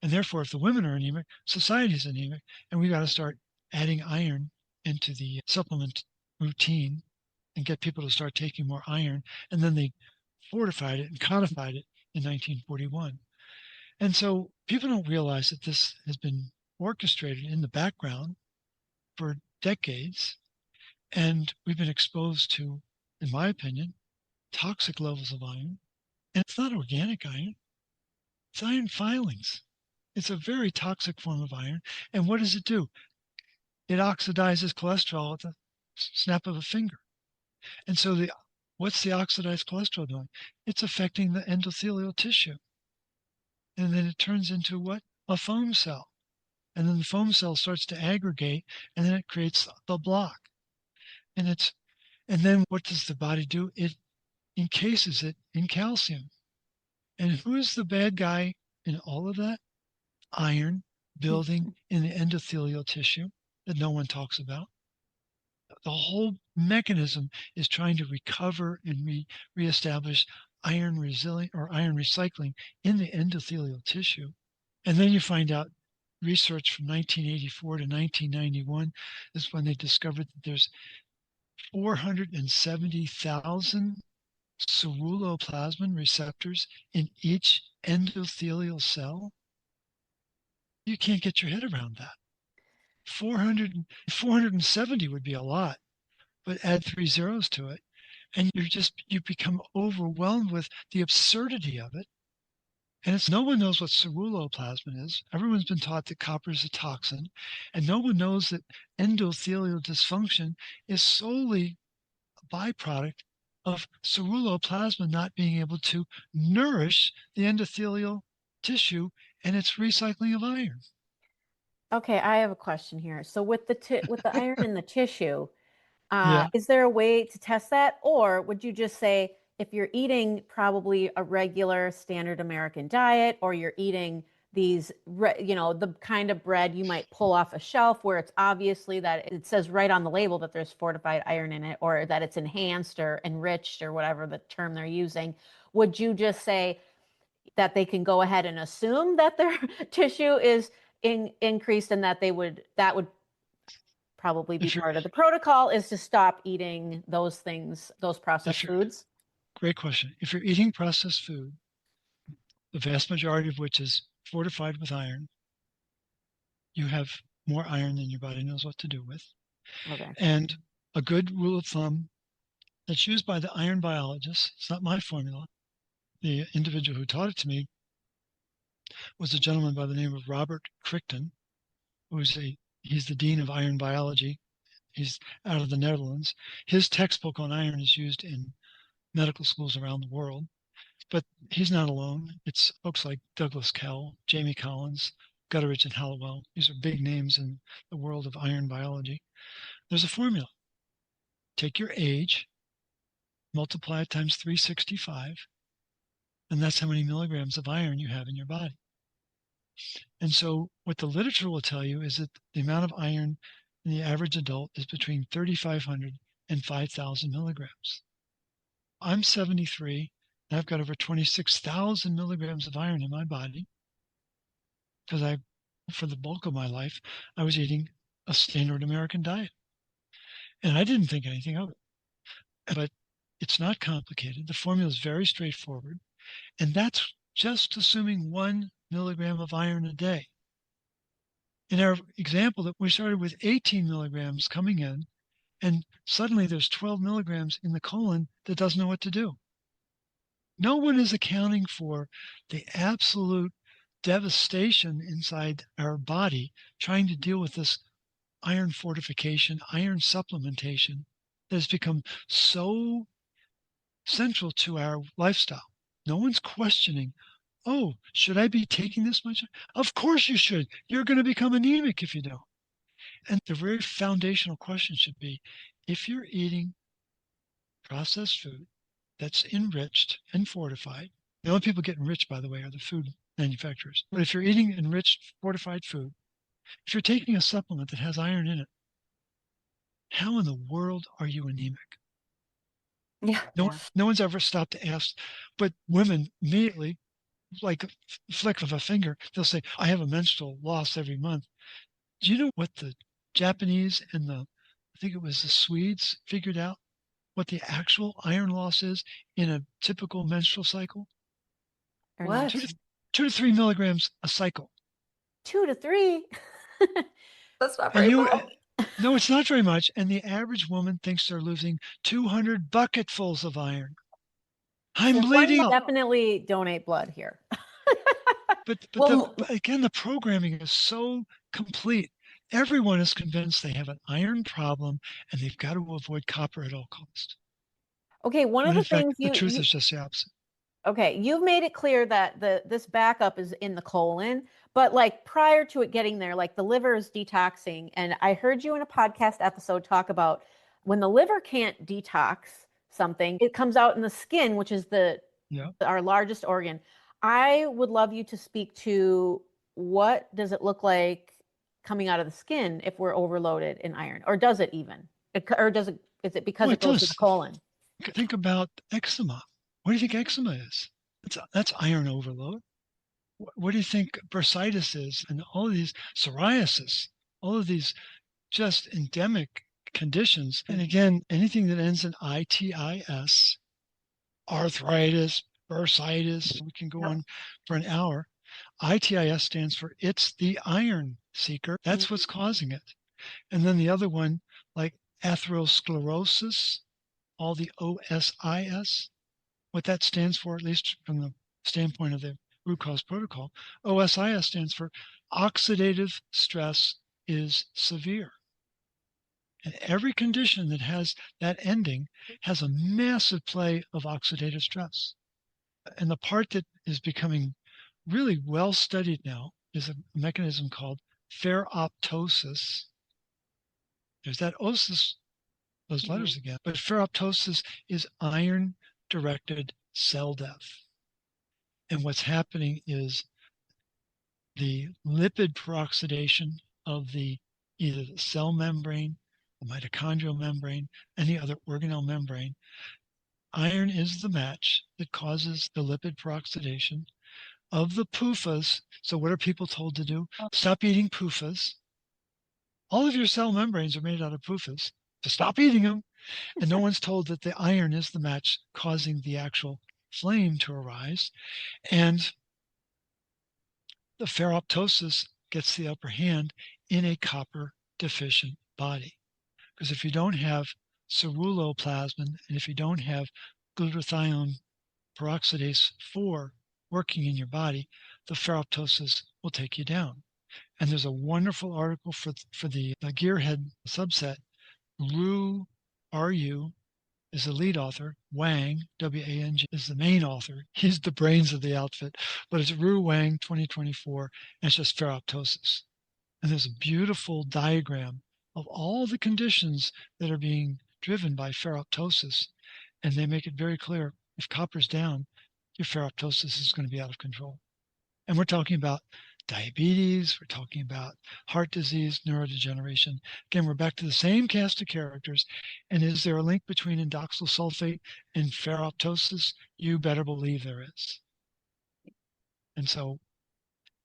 And therefore, if the women are anemic, society is anemic. And we got to start adding iron into the supplement routine and get people to start taking more iron. And then they fortified it and codified it in 1941. And so people don't realize that this has been orchestrated in the background for decades. And we've been exposed to, in my opinion, toxic levels of iron. And it's not organic iron, it's iron filings. It's a very toxic form of iron. And what does it do? It oxidizes cholesterol at the snap of a finger. And so what's the oxidized cholesterol doing? It's affecting the endothelial tissue. And then it turns into what? A foam cell. And then the foam cell starts to aggregate, and then it creates the block. And then what does the body do? It encases it in calcium. And who's the bad guy in all of that? Iron building in the endothelial tissue that no one talks about. The whole mechanism is trying to recover and reestablish iron resilient or iron recycling in the endothelial tissue. And then you find out research from 1984 to 1991 is when they discovered that there's 470,000 ceruloplasmin receptors in each endothelial cell. You can't get your head around that. 470 would be a lot, but add 3 zeros to it, and you become overwhelmed with the absurdity of it. And no one knows what ceruloplasmin is. Everyone's been taught that copper is a toxin, and no one knows that endothelial dysfunction is solely a byproduct of ceruloplasmin not being able to nourish the endothelial tissue and its recycling of iron. Okay, I have a question here. So with the iron in the tissue, Yeah. is there a way to test that, or would you just say if you're eating probably a regular standard American diet, or you're eating these, the kind of bread you might pull off a shelf where it's obviously that it says right on the label that there's fortified iron in it, or that it's enhanced or enriched or whatever the term they're using, would you just say that they can go ahead and assume that their tissue is increased and that that would probably be part of the protocol is to stop eating those things, those processed foods? Great question. If you're eating processed food, the vast majority of which is fortified with iron, you have more iron than your body knows what to do with. Okay. And a good rule of thumb that's used by the iron biologists, it's not my formula. The individual who taught it to me was a gentleman by the name of Robert Crichton, he's the dean of iron biology. He's out of the Netherlands. His textbook on iron is used in medical schools around the world. But he's not alone. It's folks like Douglas Kell, Jamie Collins, Gutteridge, and Hallowell. These are big names in the world of iron biology. There's a formula. Take your age, multiply it times 365, and that's how many milligrams of iron you have in your body. And so what the literature will tell you is that the amount of iron in the average adult is between 3,500 and 5,000 milligrams. I'm 73, and I've got over 26,000 milligrams of iron in my body because for the bulk of my life, I was eating a standard American diet. And I didn't think anything of it. But it's not complicated. The formula is very straightforward. And that's just assuming 1 milligram of iron a day. In our example, that we started with 18 milligrams coming in, and suddenly there's 12 milligrams in the colon that doesn't know what to do. No one is accounting for the absolute devastation inside our body trying to deal with this iron fortification, iron supplementation that has become so central to our lifestyle. No one's questioning, oh, should I be taking this much? Of course you should. You're going to become anemic if you don't. And the very foundational question should be, if you're eating processed food that's enriched and fortified, the only people get enriched, by the way, are the food manufacturers. But if you're eating enriched, fortified food, if you're taking a supplement that has iron in it, how in the world are you anemic? Yeah. No one's ever stopped to ask, but women immediately, like a flick of a finger, they'll say, I have a menstrual loss every month. Do you know what the Japanese and I think it was the Swedes figured out what the actual iron loss is in a typical menstrual cycle? What? 2 to 3 milligrams a cycle. 2 to 3. That's not And very well. no, it's not very much. And the average woman thinks they're losing 200 bucketfuls of iron. I'm bleeding out. Definitely donate blood here. But again, the programming is so complete. Everyone is convinced they have an iron problem and they've got to avoid copper at all costs. Okay, one of When the in fact, things the truth is just the opposite. Okay, you've made it clear that this backup is in the colon, but like prior to it getting there, like the liver is detoxing. And I heard you in a podcast episode talk about when the liver can't detox something, it comes out in the skin, which is our largest organ. I would love you to speak to what does it look like coming out of the skin if we're overloaded in iron, or does it even? Is it because it goes to the colon? Think about eczema. What do you think eczema is? That's iron overload. What do you think bursitis is? And all of these psoriasis, all of these just endemic conditions. And again, anything that ends in itis, arthritis, bursitis, we can go on for an hour. ITIS stands for it's the iron seeker. That's what's causing it. And then the other one, like atherosclerosis, all the OSIS, what that stands for, at least from the standpoint of the root cause protocol, OSIS stands for oxidative stress is severe. And every condition that has that ending has a massive play of oxidative stress. And the part that is becoming really well studied now is a mechanism called ferroptosis. There's that osis, those letters again, but ferroptosis is iron-directed cell death. And what's happening is the lipid peroxidation of either the cell membrane, the mitochondrial membrane, any other organelle membrane. Iron is the match that causes the lipid peroxidation of the PUFAs. So what are people told to do? Stop eating PUFAs. All of your cell membranes are made out of PUFAs. So stop eating them. And no one's told that the iron is the match causing the actual flame to arise. And the ferroptosis gets the upper hand in a copper deficient body. Because if you don't have ceruloplasmin and if you don't have glutathione peroxidase 4 working in your body, the ferroptosis will take you down. And there's a wonderful article for the gearhead subset. RU is the lead author. Wang, W-A-N-G, is the main author. He's the brains of the outfit. But it's Ru Wang 2024, and it's just ferroptosis. And there's a beautiful diagram of all the conditions that are being driven by ferroptosis. And they make it very clear, if copper's down, your ferroptosis is going to be out of control. And we're talking about diabetes, we're talking about heart disease, neurodegeneration. Again, we're back to the same cast of characters. And is there a link between indoxyl sulfate and ferroptosis? You better believe there is. And so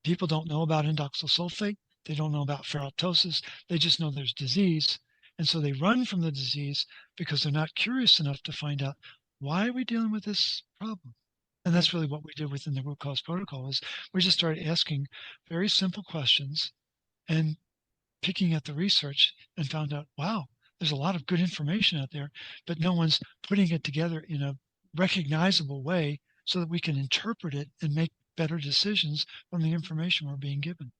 people don't know about indoxyl sulfate. They don't know about ferroptosis. They just know there's disease. And so they run from the disease because they're not curious enough to find out, why are we dealing with this problem? And that's really what we did within the root cause protocol is we just started asking very simple questions and picking at the research and found out, wow, there's a lot of good information out there, but no one's putting it together in a recognizable way so that we can interpret it and make better decisions from the information we're being given.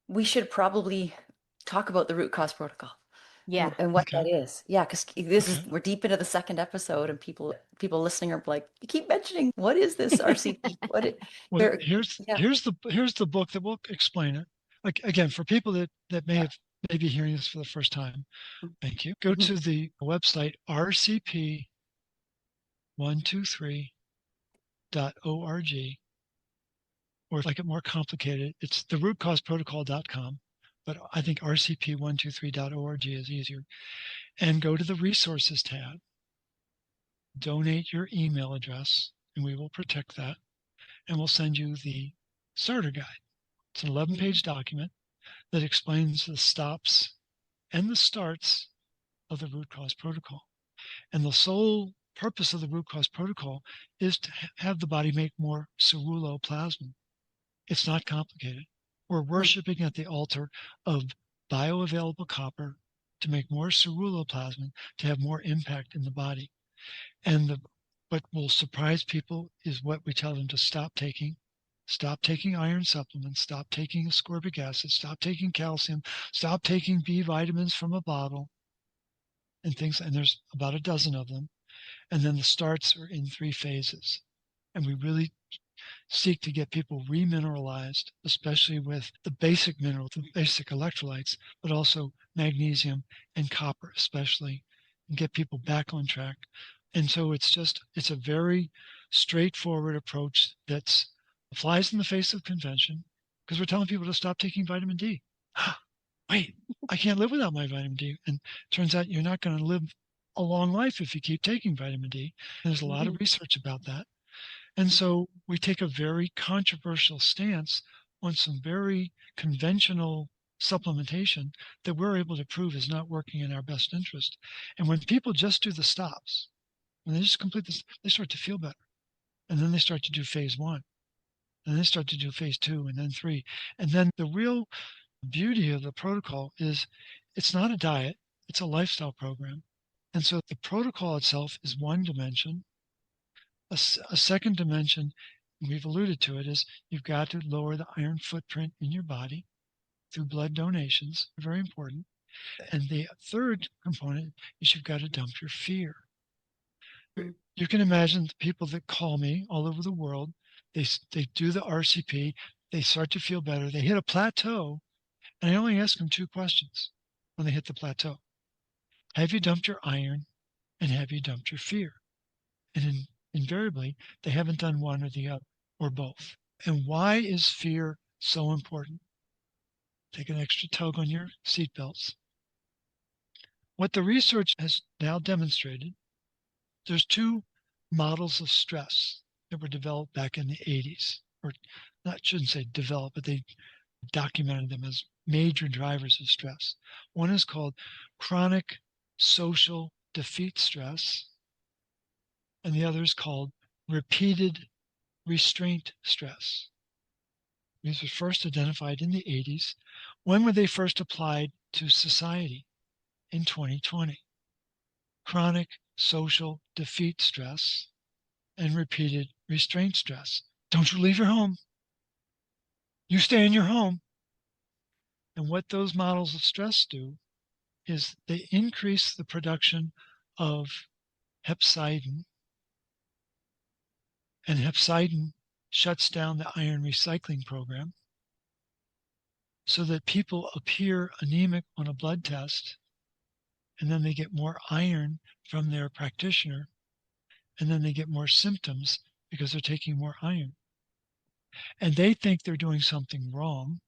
We should probably talk about the root cause protocol. Yeah. And what that is. Yeah, because we're deep into the second episode, and people listening are like, you keep mentioning, what is this RCP? Here's the book that will explain it. Like again, for people that may be hearing this for the first time, thank you. Go to the website rcp123.org, or if I get more complicated, it's therootcauseprotocol.com. But I think rcp123.org is easier. And go to the resources tab, donate your email address, and we will protect that. And we'll send you the starter guide. It's an 11-page document that explains the stops and the starts of the root cause protocol. And the sole purpose of the root cause protocol is to have the body make more ceruloplasmin. It's not complicated. We're worshiping at the altar of bioavailable copper to make more ceruloplasmin to have more impact in the body. And what will surprise people is what we tell them to stop taking. Stop taking iron supplements, stop taking ascorbic acid, stop taking calcium, stop taking B vitamins from a bottle and things. And there's about a dozen of them. And then the starts are in 3 phases. And we really seek to get people remineralized, especially with the basic minerals, the basic electrolytes, but also magnesium and copper especially, and get people back on track. And so it's a very straightforward approach that flies in the face of convention, because we're telling people to stop taking vitamin D. Wait, I can't live without my vitamin D. And turns out you're not going to live a long life if you keep taking vitamin D. And there's a lot of research about that. And so we take a very controversial stance on some very conventional supplementation that we're able to prove is not working in our best interest. And when people just do the stops, when they just complete this, they start to feel better. And then they start to do phase 1. And they start to do phase 2 and then 3. And then the real beauty of the protocol is it's not a diet, it's a lifestyle program. And so the protocol itself is one dimension. A second dimension, we've alluded to it, is you've got to lower the iron footprint in your body through blood donations, very important. And the third component is you've got to dump your fear. You can imagine the people that call me all over the world, they do the RCP, they start to feel better, they hit a plateau, and I only ask them 2 questions when they hit the plateau. Have you dumped your iron, and have you dumped your fear? And invariably, they haven't done one or the other, or both. And why is fear so important? Take an extra tug on your seatbelts. What the research has now demonstrated, there's 2 models of stress that were developed back in the 80s, or shouldn't say developed, but they documented them as major drivers of stress. One is called chronic social defeat stress, and the other is called repeated restraint stress. These were first identified in the 80s. When were they first applied to society? In 2020. Chronic social defeat stress and repeated restraint stress. Don't you leave your home. You stay in your home. And what those models of stress do is they increase the production of hepcidin. And hepcidin shuts down the iron recycling program so that people appear anemic on a blood test, and then they get more iron from their practitioner, and then they get more symptoms because they're taking more iron. And they think they're doing something wrong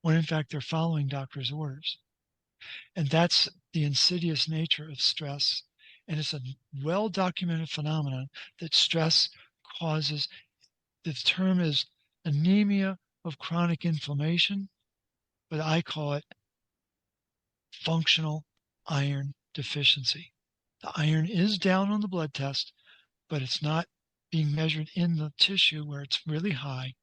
when in fact they're following doctor's orders. And that's the insidious nature of stress. And it's a well-documented phenomenon that stress causes. The term is anemia of chronic inflammation, but I call it functional iron deficiency. The iron is down on the blood test, but it's not being measured in the tissue where it's really high.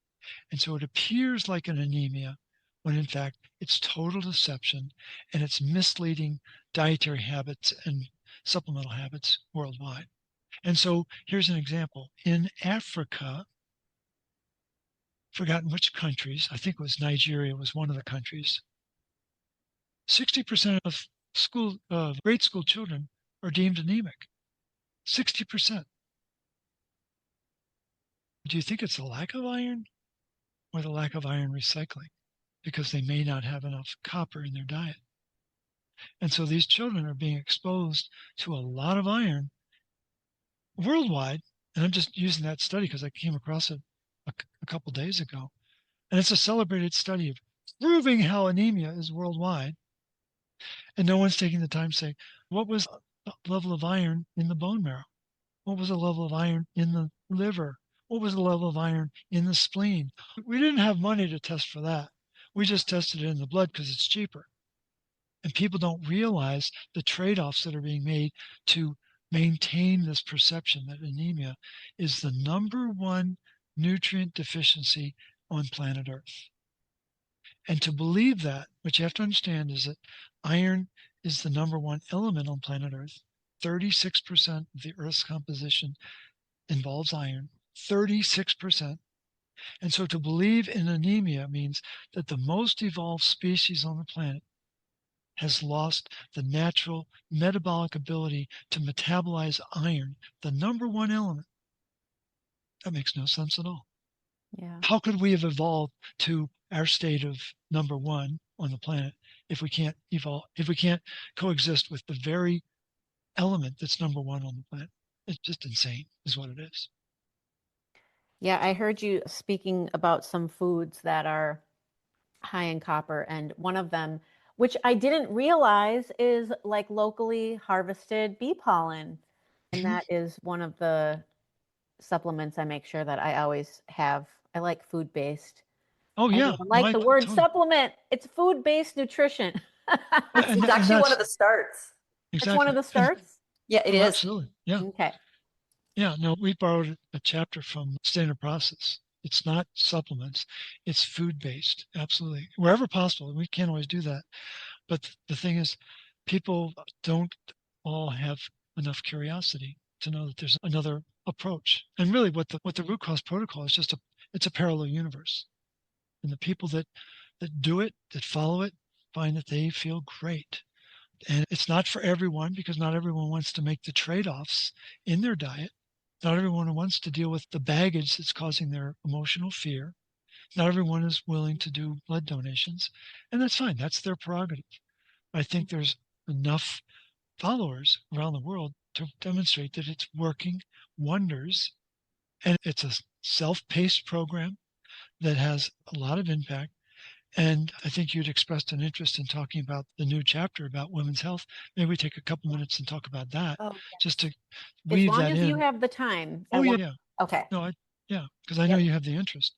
And so it appears like an anemia when in fact it's total deception, and it's misleading dietary habits and supplemental habits worldwide. And so here's an example. In Africa, forgotten which countries, I think it was Nigeria was one of the countries, 60% of grade school children are deemed anemic. 60%. Do you think it's the lack of iron or the lack of iron recycling? Because they may not have enough copper in their diet. And so these children are being exposed to a lot of iron worldwide. And I'm just using that study because I came across it a couple days ago. And it's a celebrated study of proving how anemia is worldwide. And no one's taking the time to say, what was the level of iron in the bone marrow? What was the level of iron in the liver? What was the level of iron in the spleen? We didn't have money to test for that. We just tested it in the blood because it's cheaper. And people don't realize the trade-offs that are being made to maintain this perception that anemia is the number one nutrient deficiency on planet Earth. And to believe that, what you have to understand is that iron is the number one element on planet Earth. 36% of the Earth's composition involves iron, 36%. And so to believe in anemia means that the most evolved species on the planet has lost the natural metabolic ability to metabolize iron, the number one element. That makes no sense at all. Yeah. How could we have evolved to our state of number one on the planet if we can't evolve, if we can't coexist with the very element that's number one on the planet? It's just insane, is what it is. Yeah, I heard you speaking about some foods that are high in copper, and one of them, which I didn't realize, is like locally harvested bee pollen. And Mhm. that is one of the supplements I make sure that I always have. I like food-based. Oh I yeah, don't no, like I the word totally. supplement. It's food-based nutrition. Well, It's and actually one that's of the starts. It's one of exactly. the And starts? Yeah, it oh, is. absolutely, yeah, Okay. yeah. No, we borrowed a chapter from Standard Process. It's not supplements; it's food based. Absolutely, wherever possible. We can't always do that, but the thing is, people don't all have enough curiosity to know that there's another approach. And really, what the root cause protocol is just it's a parallel universe. And the people that do it, that follow it, find that they feel great. And it's not for everyone because not everyone wants to make the trade-offs in their diet. Not everyone wants to deal with the baggage that's causing their emotional fear. Not everyone is willing to do blood donations, and that's fine. That's their prerogative. I think there's enough followers around the world to demonstrate that it's working wonders, and it's a self-paced program that has a lot of impact. And I think you'd expressed an interest in talking about the new chapter about women's health. Maybe we take a couple minutes and talk about that, Oh, just to As weave long that as you in. have the time, I Oh yeah, want. yeah. Okay. No, yeah, because I know Yep. you have the interest.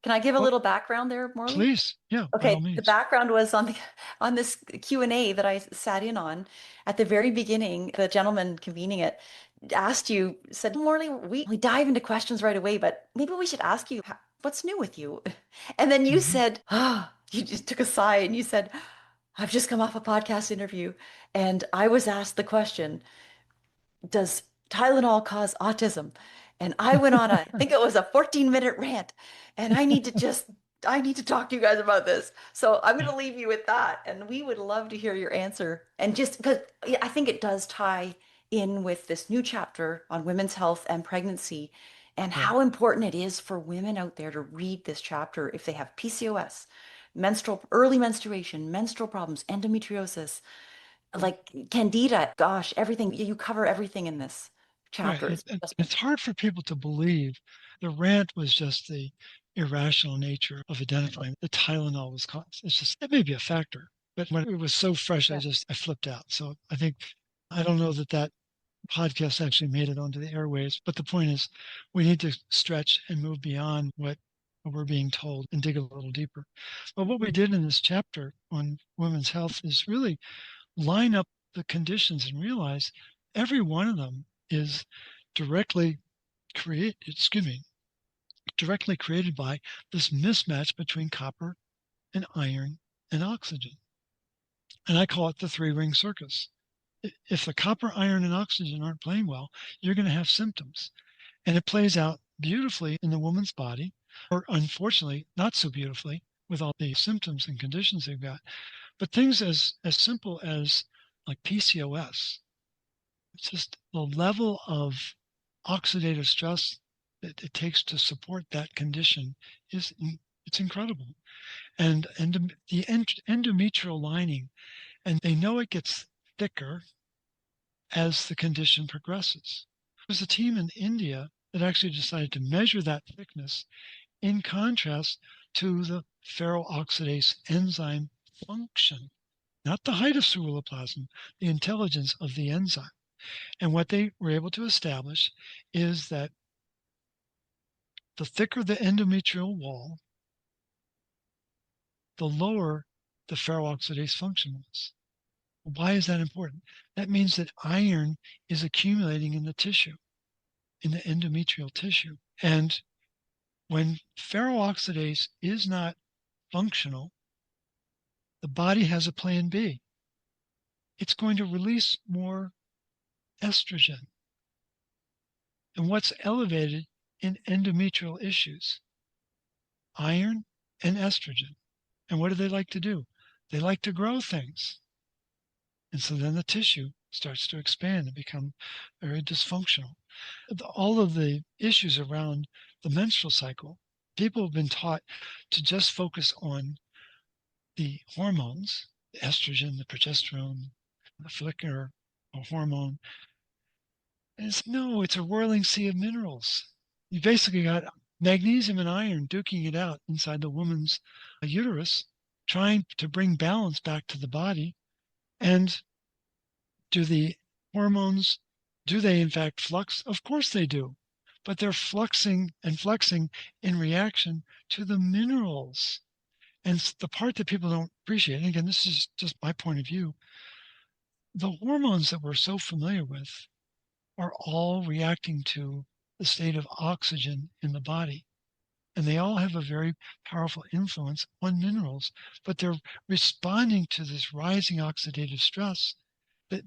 can I give a Well, little background there, Morley? please, yeah, by all Okay, the means. background was on this Q&A that I sat in on at the very beginning. The gentleman convening it asked you, said, Morley, we dive into questions right away, but maybe we should ask you, what's new with you? And then you Hmm. said, ah, you just took a sigh and you said, I've just come off a podcast interview and I was asked the question, does Tylenol cause autism? And I went on I think it was a 14-minute rant, and I need to talk to you guys about this. So I'm going Yeah, to leave you with that, and we would love to hear your answer. And just because I think it does tie in with this new chapter on women's health and pregnancy and right, how important it is for women out there to read this chapter if they have PCOS, early menstruation, menstrual problems, endometriosis, like candida, gosh, everything. You cover everything in this right. chapter. It's hard for people to believe. The rant was just the irrational nature of identifying the Tylenol was caused. It's just, it may be a factor, but when it was so fresh, Yeah. I flipped out. So I think, I don't know that that podcast actually made it onto the airwaves. But the point is, we need to stretch and move beyond what we're being told and dig a little deeper. But what we did in this chapter on women's health is really line up the conditions and realize every one of them is directly directly created by this mismatch between copper and iron and oxygen. And I call it the three-ring circus. If the copper, iron, and oxygen aren't playing well, you're going to have symptoms. And it plays out beautifully in the woman's body, or unfortunately, not so beautifully with all the symptoms and conditions they've got. But things as simple as like PCOS, it's just the level of oxidative stress that it takes to support that condition it's incredible. And the endometrial lining, and they know it gets thicker as the condition progresses. There's a team in India that actually decided to measure that thickness in contrast to the ferroxidase enzyme function, not the height of ceruloplasmin, the intelligence of the enzyme. And what they were able to establish is that the thicker the endometrial wall, the lower the ferroxidase function was. Why is that important? That means that iron is accumulating in the tissue, in the endometrial tissue. And when ferroxidase is not functional, the body has a plan B. It's going to release more estrogen. And what's elevated in endometrial issues? Iron and estrogen. And what do they like to do? They like to grow things. And so then the tissue starts to expand and become very dysfunctional. All of the issues around the menstrual cycle, people have been taught to just focus on the hormones, the estrogen, the progesterone, the follicular hormone. And it's a whirling sea of minerals. You basically got magnesium and iron duking it out inside the woman's uterus, trying to bring balance back to the body. And do the hormones, do they in fact flux? Of course they do. But they're fluxing and flexing in reaction to the minerals. And the part that people don't appreciate, and again, this is just my point of view, the hormones that we're so familiar with are all reacting to the state of oxygen in the body. And they all have a very powerful influence on minerals, but they're responding to this rising oxidative stress. That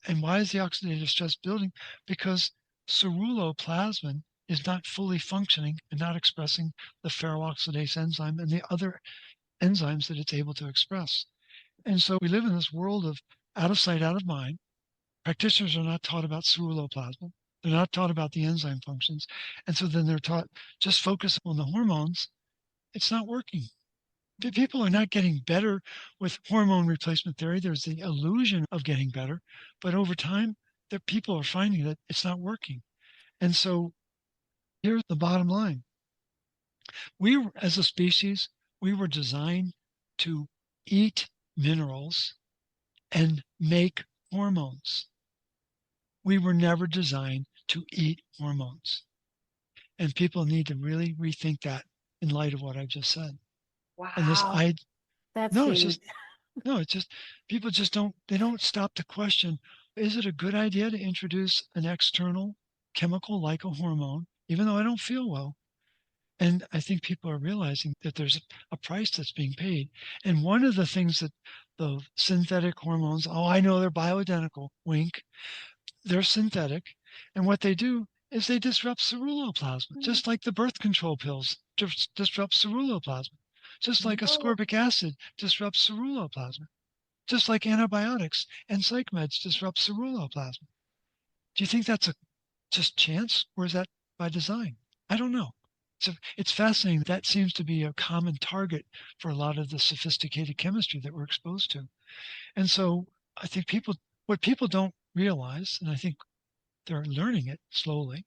and why is the oxidative stress building? Because ceruloplasmin is not fully functioning and not expressing the ferroxidase enzyme and the other enzymes that it's able to express. And so we live in this world of out of sight, out of mind. Practitioners are not taught about ceruloplasmin. They're not taught about the enzyme functions. And so then they're taught just focus on the hormones. It's not working. People are not getting better with hormone replacement therapy. There's the illusion of getting better, but over time, the people are finding that it's not working. And so here's the bottom line. We, as a species, we were designed to eat minerals and make hormones. We were never designed to eat hormones. And people need to really rethink that in light of what I just said. And this Wow. That's no, it's huge. just no, it's just people just don't stop to question, is it a good idea to introduce an external chemical like a hormone, even though I don't feel well? And I think people are realizing that there's a price that's being paid. And one of the things that the synthetic hormones, oh, I know they're bioidentical, wink, they're synthetic. And what they do is they disrupt ceruloplasmin, just like the birth control pills disrupt ceruloplasmin, just like No. ascorbic acid disrupts ceruloplasmin, just like antibiotics and psych meds disrupt ceruloplasmin. Do you think that's a just chance, or is that by design? I don't know. So it's fascinating. That seems to be a common target for a lot of the sophisticated chemistry that we're exposed to. And so I think what people don't realize, and I think they're learning it slowly,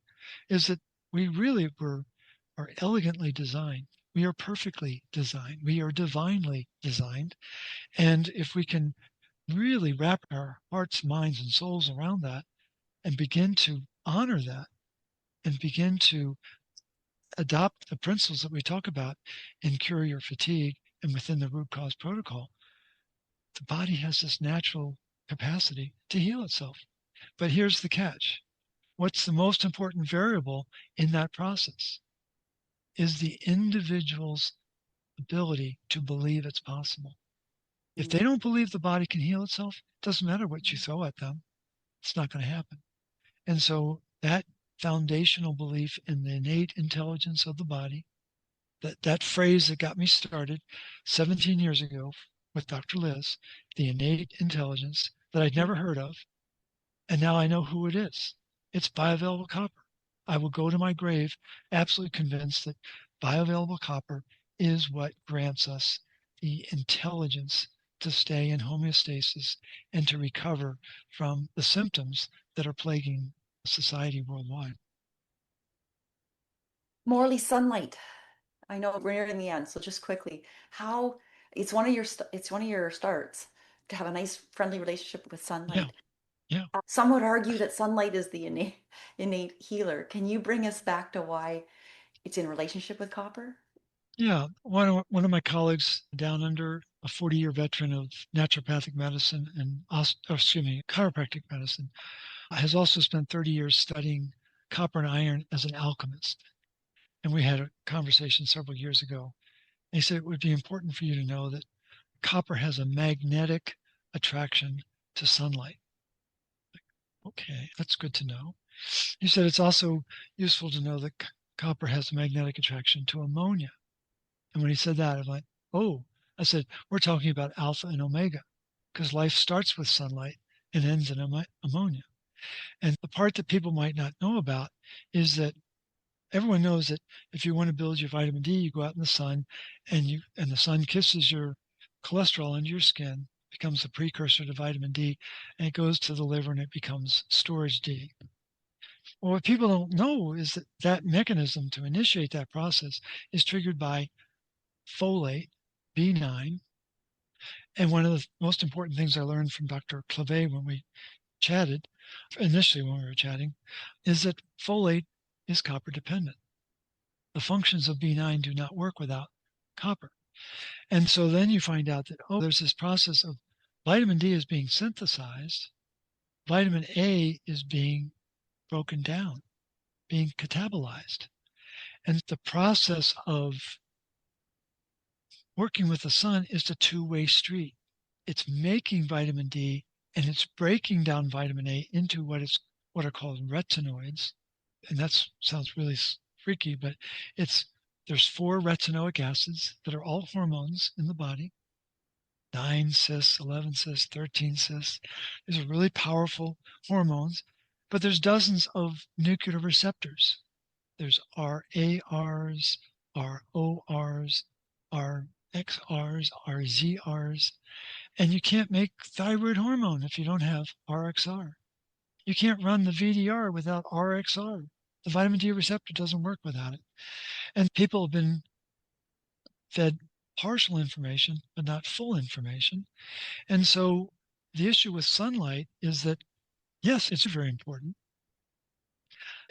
is that we really are elegantly designed. We are perfectly designed. We are divinely designed. And if we can really wrap our hearts, minds, and souls around that and begin to honor that and begin to adopt the principles that we talk about in Cure Your Fatigue and within the root cause protocol, the body has this natural capacity to heal itself. But here's the catch. What's the most important variable in that process is the individual's ability to believe it's possible. If they don't believe the body can heal itself, it doesn't matter what you throw at them, it's not going to happen. And so that foundational belief in the innate intelligence of the body, that phrase that got me started 17 years ago with Dr. Liz, the innate intelligence that I'd never heard of, and now I know who it is. It's bioavailable copper. I will go to my grave absolutely convinced that bioavailable copper is what grants us the intelligence to stay in homeostasis and to recover from the symptoms that are plaguing society worldwide. Morley, sunlight. I know we're nearing the end, so just quickly, how it's one of your starts to have a nice friendly relationship with Yeah, sunlight. yeah, Some would argue that sunlight is the innate healer. Can you bring us back to why it's in relationship with copper? yeah. One of my colleagues down under a 40-year veteran of naturopathic medicine and chiropractic medicine, has also spent 30 years studying copper and iron as an alchemist. And we had a conversation several years ago. And he said it would be important for you to know that copper has a magnetic attraction to sunlight. Okay, that's good to know. He said it's also useful to know that copper has a magnetic attraction to ammonia. And when he said that, I'm like, oh, I said, we're talking about alpha and omega, because life starts with sunlight and ends in ammonia. And the part that people might not know about is that everyone knows that if you want to build your vitamin D, you go out in the sun, and the sun kisses your cholesterol into your skin, becomes the precursor to vitamin D, and it goes to the liver and it becomes storage D. Well, what people don't know is that that mechanism to initiate that process is triggered by folate, B9. And one of the most important things I learned from Dr. Clave when we chatted, initially when we were chatting, is that folate is copper dependent. The functions of B9 do not work without copper. And so then you find out that, oh, there's this process of vitamin D is being synthesized, vitamin A is being broken down, being catabolized. And the process of working with the sun is a two-way street. It's making vitamin D and it's breaking down vitamin A into what are called retinoids. And that sounds really freaky, but there's 4 retinoic acids that are all hormones in the body. 9 cis, 11 cis, 13 cis. These are really powerful hormones, but there's dozens of nuclear receptors. There's RARs, RORs, RXRs, RZRs, and you can't make thyroid hormone if you don't have RXR. You can't run the VDR without RXR. The vitamin D receptor doesn't work without it. And people have been fed partial information, but not full information. And so the issue with sunlight is that, yes, it's very important.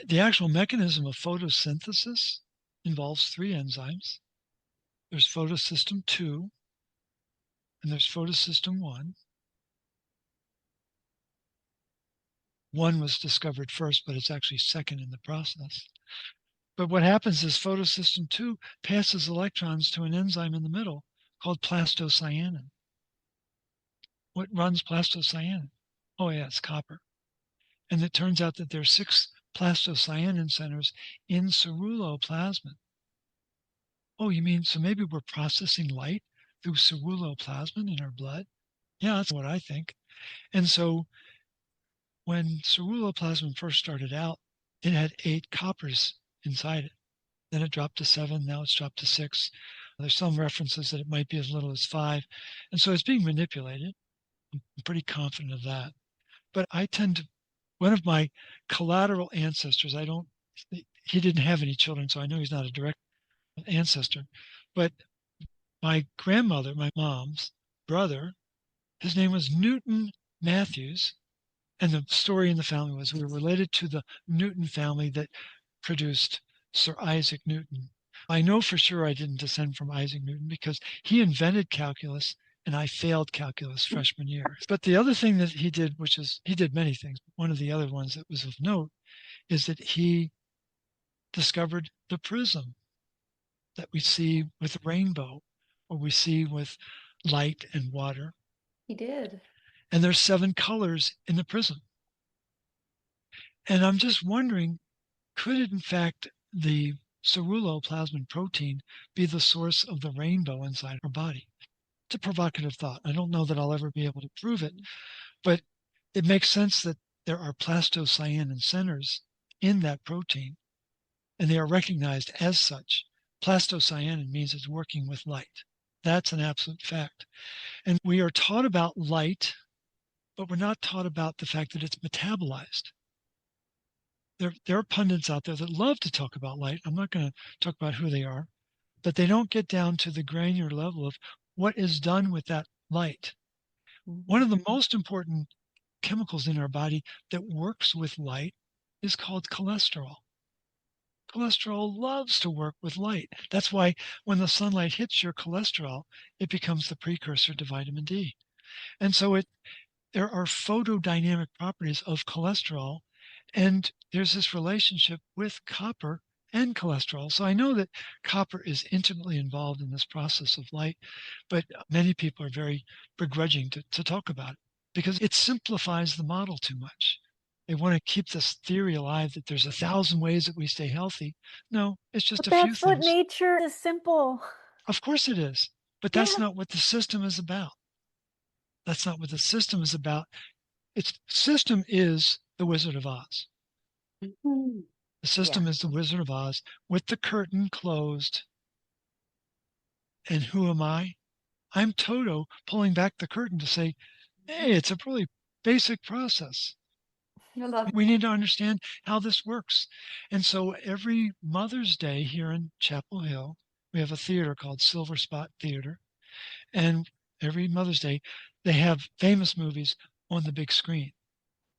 The actual mechanism of photosynthesis involves 3 enzymes. There's photosystem 2, and there's photosystem 1. 1 was discovered first, but it's actually second in the process. But what happens is photosystem 2 passes electrons to an enzyme in the middle called plastocyanin. What runs plastocyanin? Oh, yeah, it's copper. And it turns out that there are 6 plastocyanin centers in ceruloplasmin. Oh, you mean, so maybe we're processing light through ceruloplasmin in our blood? Yeah, that's what I think. And so when ceruloplasmin first started out, it had 8 coppers inside it. Then it dropped to 7. Now it's dropped to 6. There's some references that it might be as little as 5. And so it's being manipulated. I'm pretty confident of that. But one of my collateral ancestors, he didn't have any children, so I know he's not a direct ancestor. But my grandmother, my mom's brother, his name was Newton Matthews. And the story in the family was we were related to the Newton family that produced Sir Isaac Newton. I know for sure I didn't descend from Isaac Newton because he invented calculus and I failed calculus freshman year. But the other thing that he did, he did many things, but one of the other ones that was of note is that he discovered the prism that we see with the rainbow or we see with light and water. He did. And there's 7 colors in the prism. And I'm just wondering, could in fact the ceruloplasmin protein be the source of the rainbow inside our body? It's a provocative thought. I don't know that I'll ever be able to prove it, but it makes sense that there are plastocyanin centers in that protein, and they are recognized as such. Plastocyanin means it's working with light. That's an absolute fact. And we are taught about light, but we're not taught about the fact that it's metabolized. There are pundits out there that love to talk about light. I'm not going to talk about who they are, but they don't get down to the granular level of what is done with that light. One of the most important chemicals in our body that works with light is called cholesterol. Cholesterol loves to work with light. That's why when the sunlight hits your cholesterol, it becomes the precursor to vitamin D. And so there are photodynamic properties of cholesterol, and there's this relationship with copper and cholesterol. So I know that copper is intimately involved in this process of light, but many people are very begrudging to talk about it because it simplifies the model too much. They want to keep this theory alive that there's 1,000 ways that we stay healthy. No, it's just But a few that's what things. nature is, simple. Of course it is, but Yeah. that's not what the system is about. That's not what the system is about. Its system is the Wizard of Oz. Mhm. The system is the Wizard of Oz with the curtain closed. And who am I? I'm Toto pulling back the curtain to say, hey, it's a really basic process. I love We need to understand how this works. And so every Mother's Day here in Chapel Hill, we have a theater called Silver Spot Theater. And every Mother's Day, they have famous movies on the big screen.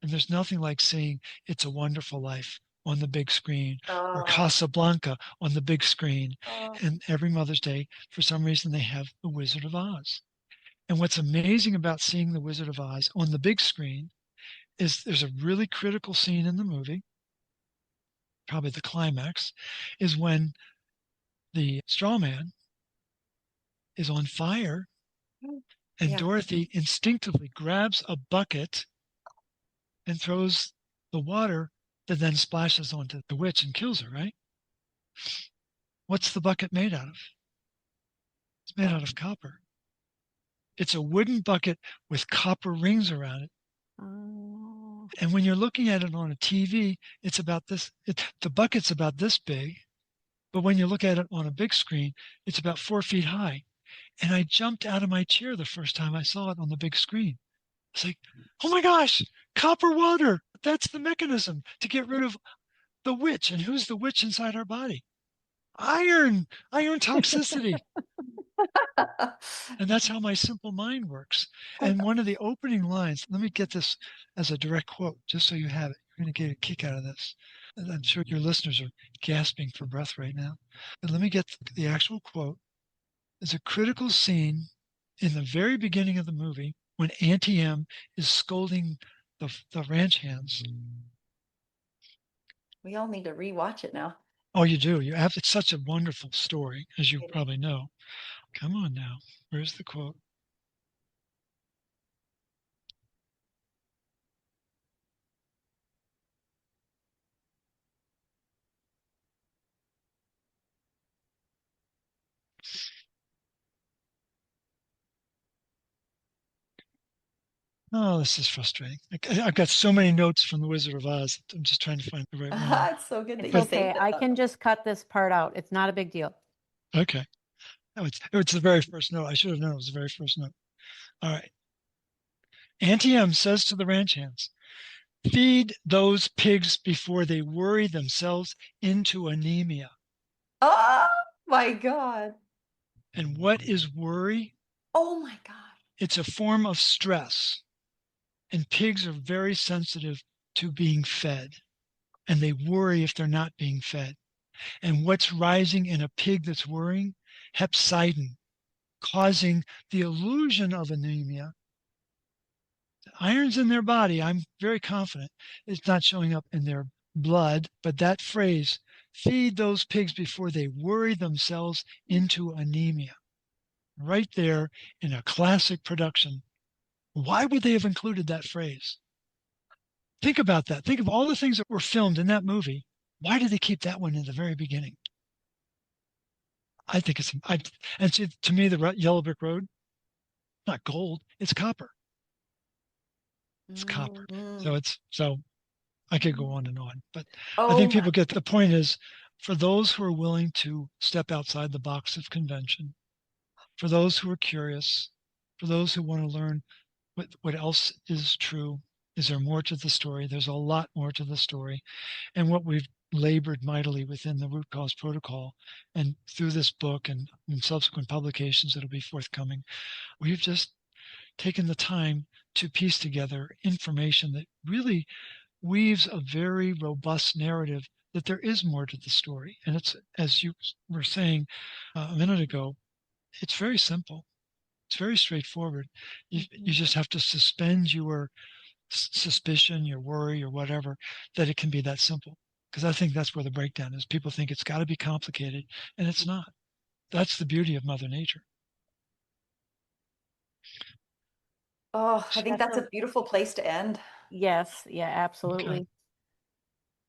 And there's nothing like seeing It's a Wonderful Life on the big screen or Oh, Casablanca on the big screen. oh. And every Mother's Day, for some reason, they have The Wizard of Oz. And what's amazing about seeing The Wizard of Oz on the big screen is there's a really critical scene in the movie, probably the climax, is when the straw man is on fire and Yeah. Dorothy instinctively grabs a bucket and throws the water that then splashes onto the witch and kills her, right? What's the bucket made out of? It's made out of copper. It's a wooden bucket with copper rings around it. Oh. And when you're looking at it on a TV, it's about this, the bucket's about this big. But when you look at it on a big screen, it's about 4 feet high. And I jumped out of my chair the first time I saw it on the big screen. It's like, oh my gosh, copper water. That's the mechanism to get rid of the witch. And who's the witch inside our body? Iron toxicity. And that's how my simple mind works. And one of the opening lines, let me get this as a direct quote, just so you have it. You're going to get a kick out of this. And I'm sure your listeners are gasping for breath right now. But let me get the actual quote. There's a critical scene in the very beginning of the movie when Auntie M is scolding the ranch hands. We all need to rewatch it now. Oh, you do. You have. It's such a wonderful story, as you probably know. Come on now. Where's the quote? Oh, this is frustrating. I've got so many notes from The Wizard of Oz. I'm just trying to find the right one. It's so good that It's you okay. saved I it. can just cut this part out. It's not a big deal. Okay. Oh, it's the very first note. I should have known it was the very first note. All right. Auntie M says to the ranch hands, feed those pigs before they worry themselves into anemia. Oh my God. And what is worry? Oh my God. It's a form of stress. And pigs are very sensitive to being fed. And they worry if they're not being fed. And what's rising in a pig that's worrying? Hepcidin, causing the illusion of anemia. Iron's in their body. I'm very confident it's not showing up in their blood, but that phrase, feed those pigs before they worry themselves into anemia, right there in a classic production. Why would they have included that phrase? Think about that. Think of all the things that were filmed in that movie. Why did they keep that one in the very beginning? I think and see, to me, the yellow brick road, not gold, it's copper. It's copper. Mhm. So I could go on and on, but I Oh think my. people get the point is for those who are willing to step outside the box of convention, for those who are curious, for those who want to learn what else is true, is there more to the story? There's a lot more to the story. And what we've labored mightily within the root cause protocol and through this book and in subsequent publications that'll be forthcoming, we've just taken the time to piece together information that really weaves a very robust narrative that there is more to the story. And it's, as you were saying a minute ago, it's very simple. It's very straightforward. You just have to suspend your suspicion, your worry, or whatever, that it can be that simple. Because I think that's where the breakdown is. People think it's got to be complicated, and it's not. That's the beauty of Mother Nature. Oh, I think That's that's a beautiful place to end. Yes, yeah, absolutely. Okay.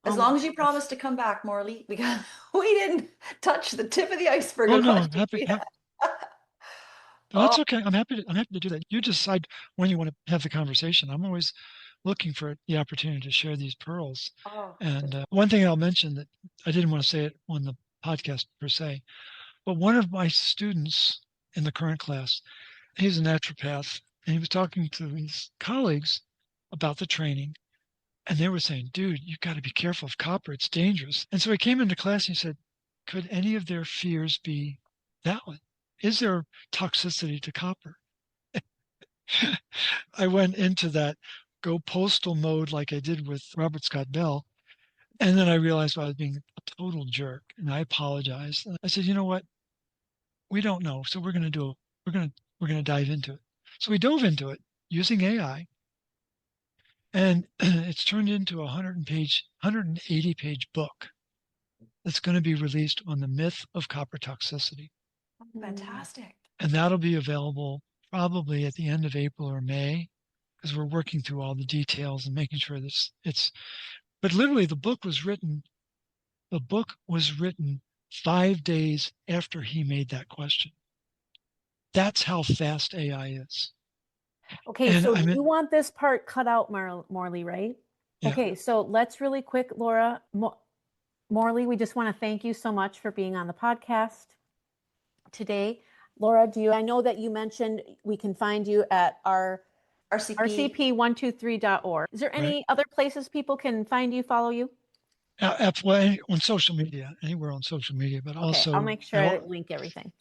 As Oh my long as you goodness. promise to come back, Morley, because we didn't touch the tip of the iceberg Oh of no, questions we had. no, Oh, that's okay. I'm happy to do that. You decide when you want to have the conversation. I'm always looking for the opportunity to share these pearls. oh, And one thing I'll mention that I didn't want to say it on the podcast per se, but one of my students in the current class, he's a naturopath, and he was talking to his colleagues about the training. And they were saying, dude, you've got to be careful of copper. It's dangerous. And so he came into class and he said, could any of their fears be valid? Is there toxicity to copper? I went into that go postal mode like I did with Robert Scott Bell. And then I realized I was being a total jerk, and I apologized. And I said, you know what? We don't know. So we're going to dive into it. So we dove into it using AI, and it's turned into a 180 page book that's going to be released on the myth of copper toxicity. fantastic. And that'll be available probably at the end of April or May, because we're working through all the details and making sure this it's, but literally the book was written 5 days after he made that question. That's how fast AI is. Okay, And so I mean, you want this part cut out, Morley, right? yeah, Okay, so let's really quick, Laura. Morley, we just want to thank you so much for being on the podcast today. Laura, I know that you mentioned we can find you at our RCP. rcp123.org. Is there any right. other places people can find you, follow you? Well, on social media, anywhere on social media, but Okay, I'll also make sure I link everything.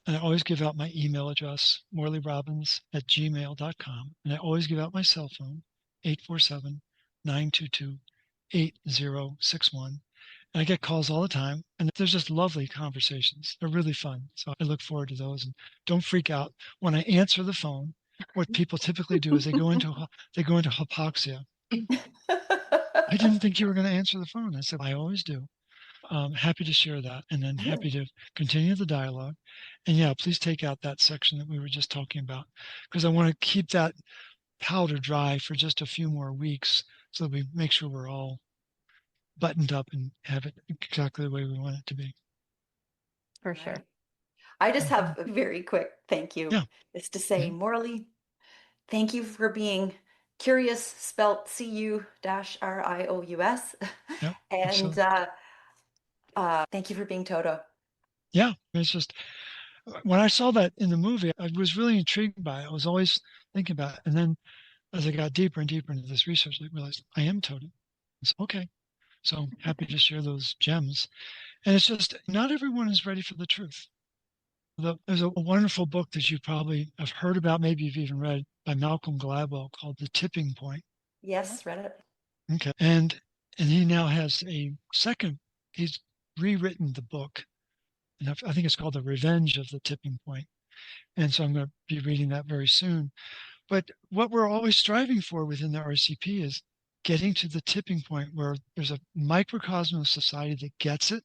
and I always give out my email address, morleyrobbins@gmail.com. And I always give out my cell phone, 847-922-8061. And I get calls all the time. And there's just lovely conversations. They're really fun. So I look forward to those. And don't freak out. When I answer the phone, what people typically do is they go into hypoxia. I didn't think you were going to answer the phone. I said, I always do. Happy to share that, and then happy to continue the dialogue. And yeah, please take out that section that we were just talking about, because I want to keep that powder dry for just a few more weeks so that we make sure we're all buttoned up and have it exactly the way we want it to be. For sure. I just have a very quick thank you. Yeah. Is to say, Morley, thank you for being curious, spelt CU-RIOUS. Yeah. And thank you for being Toto. Yeah. It's just when I saw that in the movie, I was really intrigued by it. I was always thinking about it. And then as I got deeper and deeper into this research, I realized I am Toto. It's okay. So I'm happy to share those gems. And it's just not everyone is ready for the truth. There's a wonderful book that you probably have heard about, maybe you've even read, by Malcolm Gladwell called The Tipping Point. Yes, read it. Okay. And he now has he's rewritten the book. And I think it's called The Revenge of the Tipping Point. And so I'm going to be reading that very soon. But what we're always striving for within the RCP is getting to the tipping point where there's a microcosm of society that gets it,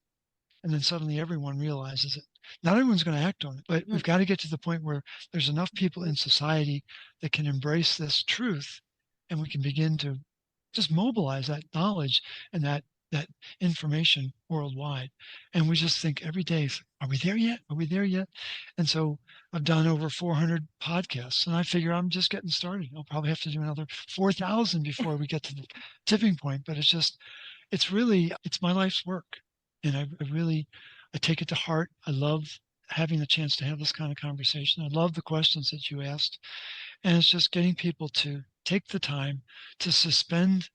and then suddenly everyone realizes it. Not everyone's going to act on it, but we've got to get to the point where there's enough people in society that can embrace this truth, and we can begin to just mobilize that knowledge and that information worldwide. And we just think every day, are we there yet? Are we there yet? And so I've done over 400 podcasts, and I figure I'm just getting started. I'll probably have to do another 4,000 before we get to the tipping point. But it's my life's work. And I take it to heart. I love having the chance to have this kind of conversation. I love the questions that you asked. And it's just getting people to take the time to suspend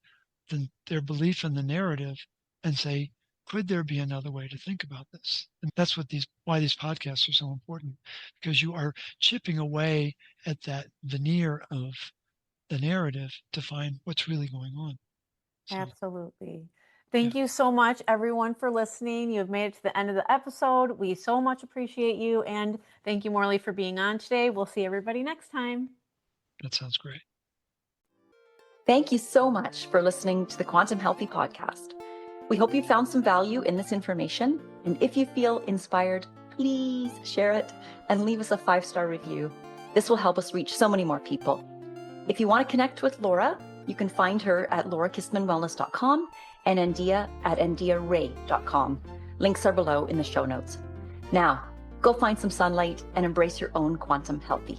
their belief in the narrative and say, could there be another way to think about this? And that's why these podcasts are so important, because you are chipping away at that veneer of the narrative to find what's really going on. So, Absolutely. Thank you so much, everyone, for listening. You have made it to the end of the episode. We so much appreciate you. And thank you, Morley, for being on today. We'll see everybody next time. That sounds great. Thank you so much for listening to the Quantum Healthy podcast. We hope you found some value in this information. And if you feel inspired, please share it and leave us a 5-star review. This will help us reach so many more people. If you want to connect with Laura, you can find her at laurakistmanwellness.com and Andia at andiaray.com. Links are below in the show notes. Now, go find some sunlight and embrace your own quantum healthy.